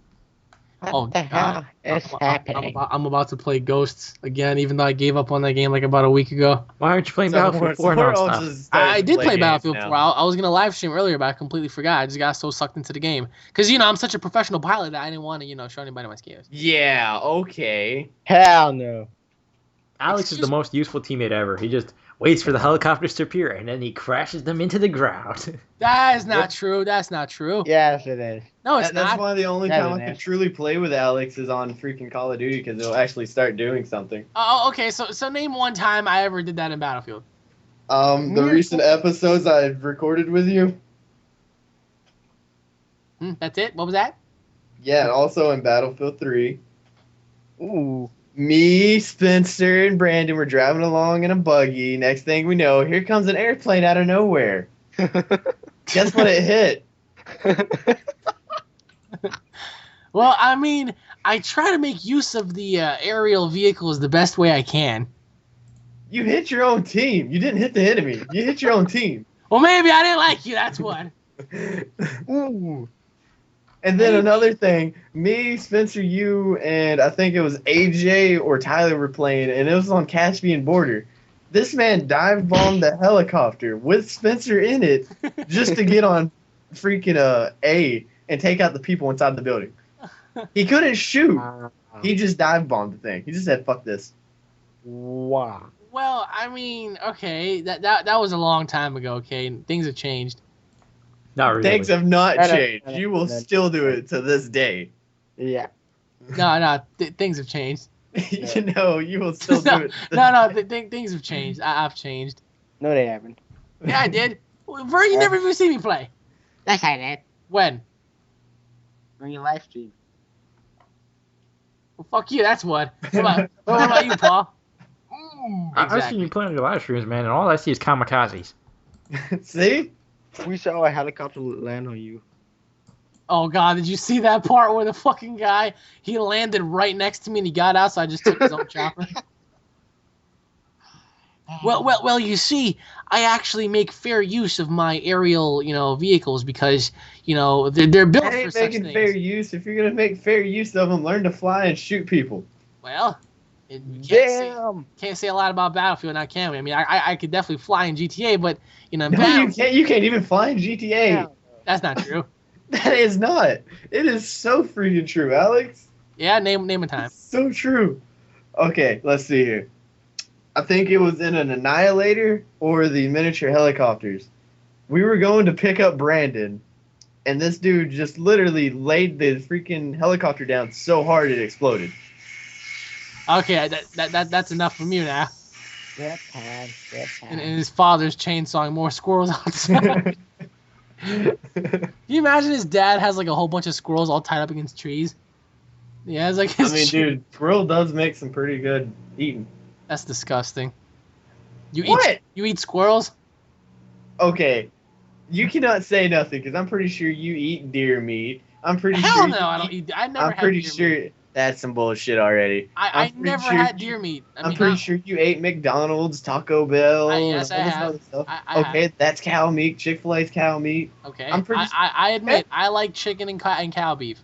What the hell is happening? I'm about to play Ghosts again, even though I gave up on that game like about a week ago. Why aren't you playing Battlefield 4 nonstop? I did play Battlefield 4. I was gonna live stream earlier, but I completely forgot. I just got so sucked into the game because you know I'm such a professional pilot that I didn't want to show anybody my skills. Yeah, okay. Hell no. Alex is the most useful teammate ever. He just waits for the helicopters to appear, and then he crashes them into the ground. That is not true. That's not true. Yes, it is. No, it's That's not. why the only That time is I can nasty. truly play with Alex is on freaking Call of Duty because it'll actually start doing something. Oh, okay. So name one time I ever did that in Battlefield. The recent episodes I've recorded with you. That's it. What was that? Yeah, and also in Battlefield 3. Ooh. Me, Spencer, and Brandon were driving along in a buggy. Next thing we know, here comes an airplane out of nowhere. Guess what it hit? Well, I mean, I try to make use of the aerial vehicles the best way I can. You hit your own team. You didn't hit the enemy. You hit your own team. Well, maybe I didn't like you. That's what. Ooh. And then another thing, me, Spencer, you, and I think it was AJ or Tyler were playing, and it was on Caspian border. This man dive bombed the helicopter with Spencer in it just to get on freaking A and take out the people inside the building. He couldn't shoot. He just dive bombed the thing. He just said, "Fuck this." Wow. Well, I mean, okay, that was a long time ago. Okay, things have changed. Not really. Things have not No, no, changed. no, You will no. still do it to this day. Yeah. No, things have changed. You know, you will still do it. Things have changed. I've changed. No, they haven't. Yeah, I did. Ver, you never even seen me play. Yes, I did. When? When you live stream. Well, fuck you. That's what. What about you, Paul? I've seen you play on your live streams, man, and all I see is kamikazes. See? We saw a helicopter land on you. Oh god, did you see that part where the fucking guy he landed right next to me and he got out, so I just took his own chopper? Well. You see, I actually make fair use of my aerial, vehicles because they're built That for ain't such making things. fair use. If you're gonna make fair use of them, learn to fly and shoot people. Well, you Damn. can't say a lot about Battlefield now, can we? I mean, I could definitely fly in GTA, but in No, Battlefield, you can't. You can't even fly in GTA. Yeah. that's not true. That is not. It is so freaking true, Alex. Yeah, name a time. It's so true. Okay, let's see here. I think it was in an Annihilator or the miniature helicopters. We were going to pick up Brandon, and this dude just literally laid the freaking helicopter down so hard it exploded. Okay, that's enough from you now. Japan. And his father's chainsawing more squirrels outside. Can you imagine his dad has like a whole bunch of squirrels all tied up against trees? Yeah, it's like I his mean, dude, squirrel does make some pretty good eating. That's disgusting. What? You eat squirrels? Okay, you cannot say nothing because I'm pretty sure you eat deer meat. I'm pretty Hell sure. no, I don't eat. I never I'm had pretty deer sure meat. that's some bullshit already. I I'm pretty never sure had you- deer meat. I'm pretty sure you ate McDonald's, Taco Bell, Yes, and all I this have. other stuff. I Okay, that's cow meat. Chick-fil-A's cow meat. Okay. I'm pretty- I admit I like chicken and cow beef.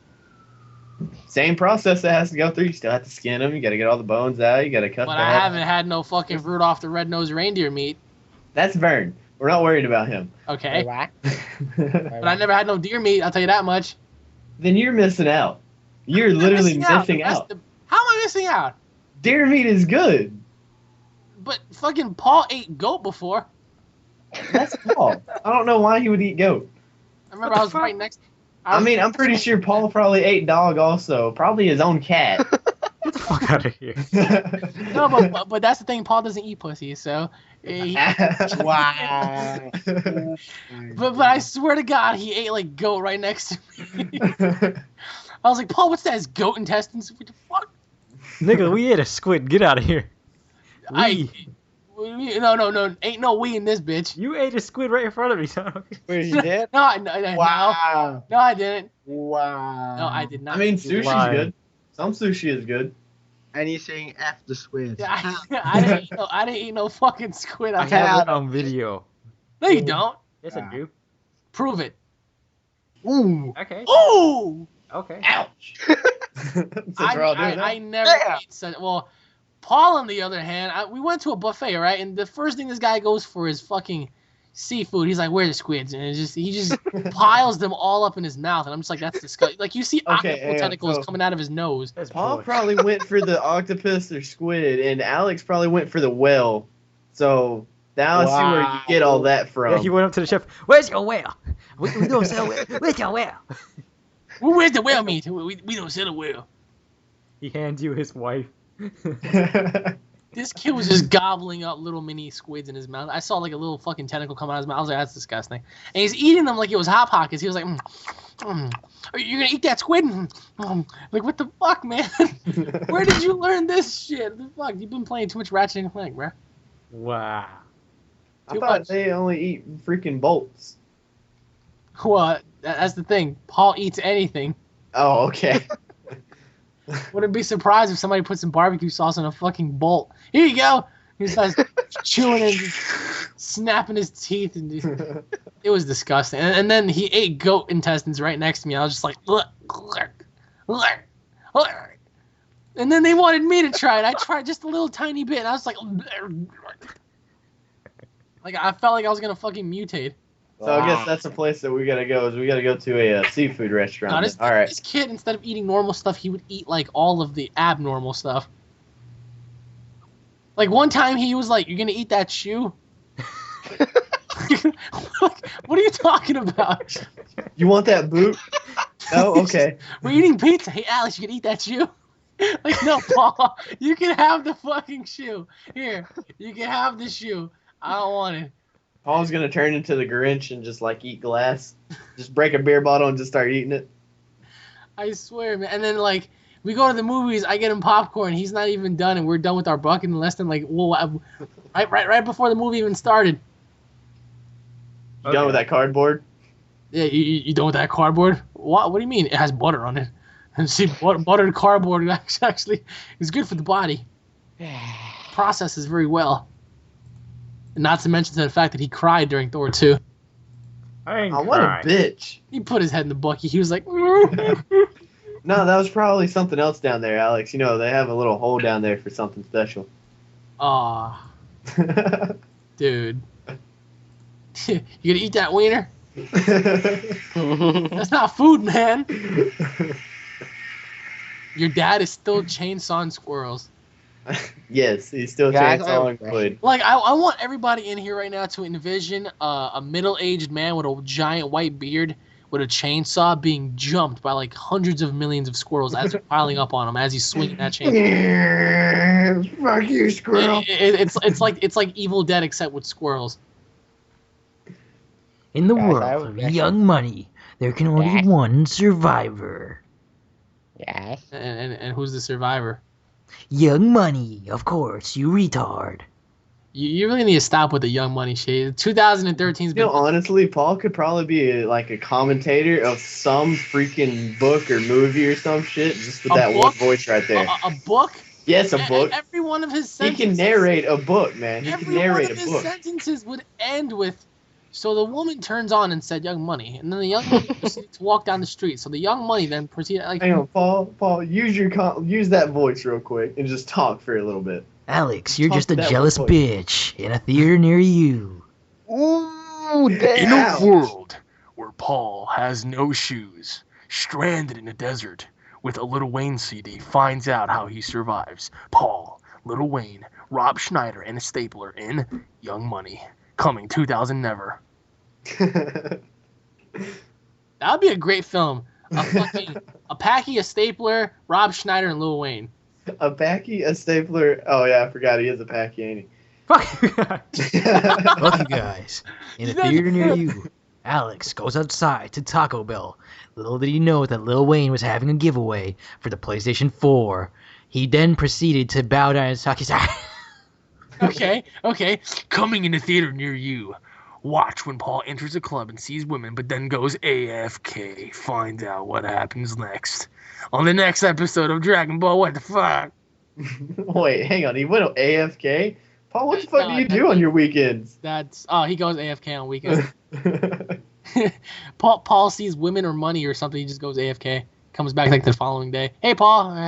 Same process that has to go through. You still have to skin them. You got to get all the bones out. You got to cut But the I head. haven't had no fucking Rudolph the Red-Nosed Reindeer meat. That's Vern. We're not worried about him. Okay. What? But I never had no deer meat, I'll tell you that much. Then you're missing out. You're literally missing out. How am I missing out? Deer meat is good. But fucking Paul ate goat before. That's Paul. I don't know why he would eat goat. I remember I was right next. I mean, I'm pretty sure Paul probably ate dog also. Probably his own cat. Get the fuck out of here. No, but that's the thing. Paul doesn't eat pussy, so. Wow. But I swear to God, he ate like goat right next to me. I was like, Paul, what's that? Is goat intestines? What the fuck? Nigga, we ate a squid. Get out of here. No, ain't no we in this bitch. You ate a squid right in front of me, son. Wait, you did? No, Wow. no, I didn't. Wow. No, I did not. I mean, sushi's Why? good. Some sushi is good. And he's saying F the squid. I didn't eat no fucking squid. I I have had. it on video. No, you don't. Yes, I do. Prove it. Ooh. Okay. Ooh. Okay. Ouch. Since we're all doing that. I never Yeah. ate such. Well, Paul, on the other hand, we went to a buffet, right? And the first thing this guy goes for is fucking seafood. He's like, "Where are the squids?" And he just piles them all up in his mouth, and I'm just like, "That's disgusting." Like you see Okay, octopus yeah, tentacles so- coming out of his nose. That's Paul bullshit. probably went for the octopus or squid, and Alex probably went for the whale. So now I see where you get all that from. Yeah, he went up to the chef. Where's your whale? We don't sell whale. Where's your whale? Well, where's the whale meat? We don't sell a whale. He hands you his wife. This kid was just gobbling up little mini squids in his mouth. I saw like a little fucking tentacle come out of his mouth. I was like, that's disgusting. And he's eating them like it was Hot Pockets. He was like, Are you gonna eat that squid? Like, what the fuck, man? Where did you learn this shit? The fuck? You've been playing too much Ratchet and Clank, bro. Wow. I Too thought much. they only eat freaking bolts. Well, that's the thing. Paul eats anything. Oh, okay. Wouldn't be surprised if somebody put some barbecue sauce on a fucking bolt. Here you go. He starts chewing and just snapping his teeth, and it was disgusting. And then he ate goat intestines right next to me. I was just like, and then they wanted me to try it. I tried just a little tiny bit, and I was like I felt like I was gonna fucking mutate. So I guess that's a place that we gotta go. Is we gotta go to a seafood restaurant. No, then. All right. this kid, instead of eating normal stuff, he would eat like all of the abnormal stuff. Like one time he was like, "You're gonna eat that shoe?" What are you talking about? You want that boot? No. Okay. We're eating pizza. Hey, Alex, you can eat that shoe? Like, no, Paul. You can have the fucking shoe. Here, you can have the shoe. I don't want it. Paul's gonna turn into the Grinch and just like eat glass. Just break a beer bottle and just start eating it. I swear, man. And then like we go to the movies, I get him popcorn. He's not even done, and we're done with our bucket in less than like right before the movie even started. You done with that cardboard? Yeah, you done with that cardboard? What? What do you mean? It has butter on it. And see, buttered cardboard actually is good for the body. Processes very well. And not to mention the fact that he cried during Thor 2. I ain't Oh, what a crying. bitch. He put his head in the bucket. He was like, No, that was probably something else down there, Alex. You know, they have a little hole down there for something special. aw, dude. You gonna eat that wiener? That's not food, man. Your dad is still chainsawing squirrels. Yes, he's still Guys, chainsawing wood. Like, I want everybody in here right now to envision a middle-aged man with a giant white beard with a chainsaw being jumped by like hundreds of millions of squirrels as they're piling up on him as he's swinging that chainsaw. Fuck you, squirrel. It's like Evil Dead except with squirrels. In the Guys, I world would of recommend- Young Money, there can only Yes. be one survivor. Yes. And who's the survivor? Young Money, of course, you retard. You really need to stop with the Young Money shit. 2013's You been know, honestly, Paul could probably be like a commentator of some freaking book or movie or some shit, just with A that one book? voice right there. a book. Yes, a book. Every one of his He sentences. can narrate a book, man. He can Every one narrate of a his book. sentences would end with, "So the woman turns on and said, 'Young Money,' and then the young money proceeded to walk down the street. So the young money then proceeded like." Hang on, Paul, use that voice real quick and just talk for a little bit. Alex, you're Talk just a to that jealous one voice. bitch in a theater near you. Ooh, In damn. a world where Paul has no shoes, stranded in a desert with a Lil Wayne CD, finds out how he survives. Paul, Lil Wayne, Rob Schneider, and a stapler in Young Money. Coming 2000 never. That would be a great film. A Packy, a stapler, Rob Schneider, and Lil Wayne. A Packy, a stapler. Oh yeah, I forgot he is a Packy, ain't Fuck you guys. he? Fuck you guys. In a theater near you, Alex goes outside to Taco Bell. Little did he know that Lil Wayne was having a giveaway for the PlayStation 4. He then proceeded to bow down and suck his ass. Okay. Coming in a theater near you. Watch when Paul enters a club and sees women, but then goes AFK. Find out what happens next. On the next episode of Dragon Ball, what the fuck? Wait, hang on. He went AFK? Paul, what the fuck No, do you do on your weekends? He goes AFK on weekends. Paul sees women or money or something. He just goes AFK. Comes back like the following day. Hey, Paul. What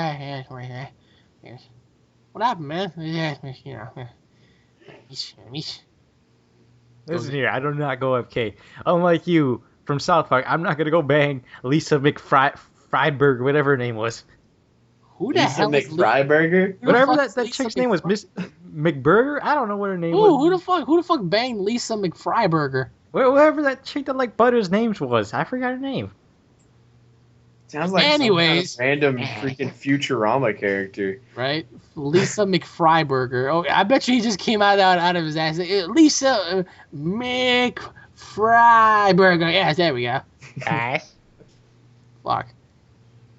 happened, man? Listen here, I do not go FK. Unlike you from South Park, I'm not gonna go bang Lisa McFryburger, whatever her name was. Who the Lisa hell is McFryburger? Who the Whatever fuck is that Lisa chick's name was, Miss McBurger? I don't know what her name Ooh, was. who the fuck banged Lisa McFryburger? Whatever that chick that like Butter's name was. I forgot her name. Sounds like Anyways. some kind of random freaking Futurama character. Right? Lisa McFryburger. Oh, I bet you he just came out of his ass. Lisa McFryburger. Yes, there we go. Guys. Fuck.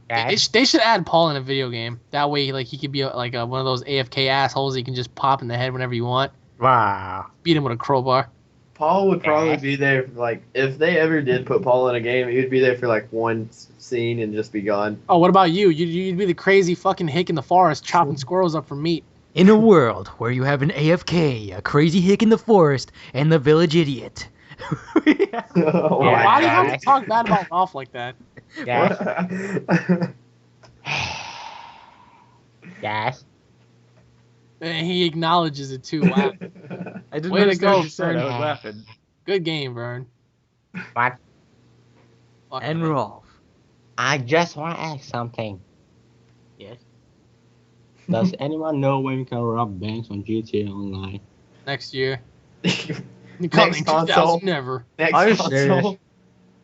Guys. They should add Paul in a video game. That way, like, he could be one of those AFK assholes you can just pop in the head whenever you want. Wow. Beat him with a crowbar. Paul would probably Yes. be there, like, if they ever did put Paul in a game, he would be there for, like, one scene and just be gone. Oh, what about you? You'd be the crazy fucking hick in the forest chopping squirrels up for meat. In a world where you have an AFK, a crazy hick in the forest, and the village idiot. Oh Yeah. my Why do you have guys. to talk bad about Ralph like that? Guys. God. Guys. And he acknowledges it too. Wow. I didn't Way to understand go, what you said. I Vern. was laughing. Good game, Vern. What? Fuck And man. Rolf. I just want to ask something. Yes. Does anyone know when we can rob banks on GTA Online? Next year. Next Coming console. 2000 never. Next Are you console. serious?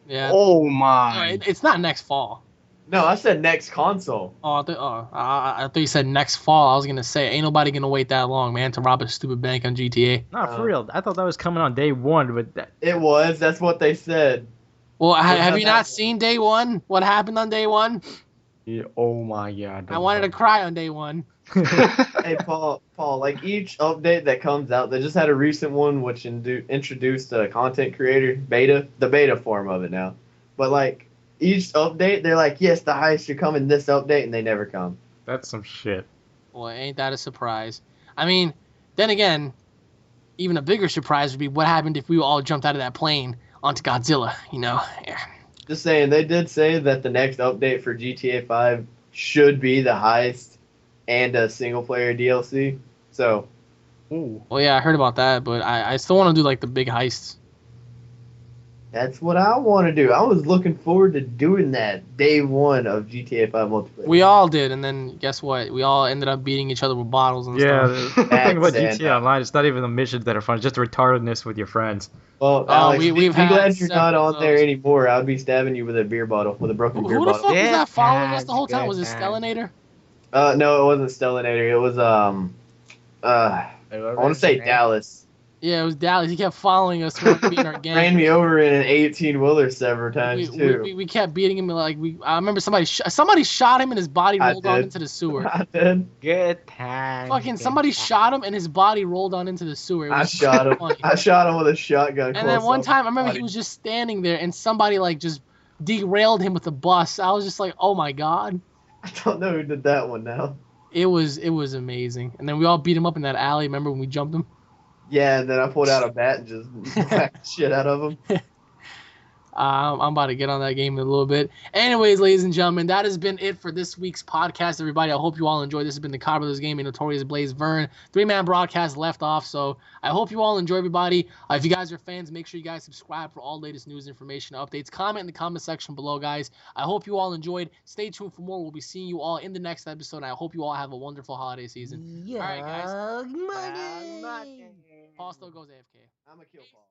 Yeah. Oh No, my! it's not next fall. No, I said next console. Oh, I thought you said next fall. I was gonna say, ain't nobody gonna wait that long, man, to rob a stupid bank on GTA. Not for real. I thought that was coming on day one, but that, It was. That's what they said. Well, have how's you that not one? seen day one? What happened on day one? Yeah, oh my god! I wanted to cry on day one. Hey, Paul, like each update that comes out, they just had a recent one which introduced a content creator the beta form of it now. But like each update, they're like, yes, the heist should come in this update, and they never come. that's some shit. Well, ain't that a surprise? I mean, then again, even a bigger surprise would be what happened if we all jumped out of that plane onto Godzilla. You know. Yeah. Just saying, they did say that the next update for GTA 5 should be the heist and a single player DLC. So, Ooh. Well, yeah, I heard about that, but I still want to do like the big heists. that's what I want to do. I was looking forward to doing that day one of GTA 5 multiplayer. We all did, and then guess what? We all ended up beating each other with bottles and Yeah, stuff. the thing about That's GTA Online, it's not even the missions that are fun. It's just the retardedness with your friends. Well, Alex, we've be had glad you're not several on of there those. anymore. I'd be stabbing you with a beer bottle, with a broken beer Who the bottle. fuck was that Good following us the times, whole time? good Was it times. Stellinator? No, it wasn't Stellinator. It was I want to say Dallas. Yeah, it was Dallas. He kept following us when we were beating our gang. Ran me over in an 18-wheeler several times too. We kept beating him like I remember somebody shot him and his body I rolled on did. into the sewer. I did. Good times. Fucking good somebody times. shot him and his body rolled on into the sewer. It was I shot so him. funny. I shot him with a shotgun. And then close one up time I remember body. he was just standing there and somebody like just derailed him with a bus. I was just like, oh my god. I don't know who did that one now. It was amazing. And then we all beat him up in that alley. Remember when we jumped him? Yeah, and then I pulled out a bat and just whacked the shit out of him. I'm about to get on that game in a little bit. Anyways, ladies and gentlemen, that has been it for this week's podcast, everybody. I hope you all enjoyed. This has been the Car Brothers Gaming Notorious Blaze Vern 3-man broadcast left off. So I hope you all enjoy, everybody. If you guys are fans, make sure you guys subscribe for all latest news, information, updates. Comment in the comment section below, guys. I hope you all enjoyed. Stay tuned for more. We'll be seeing you all in the next episode. And I hope you all have a wonderful holiday season. All right, guys. Money. Paul still goes AFK. I'm a kill Paul.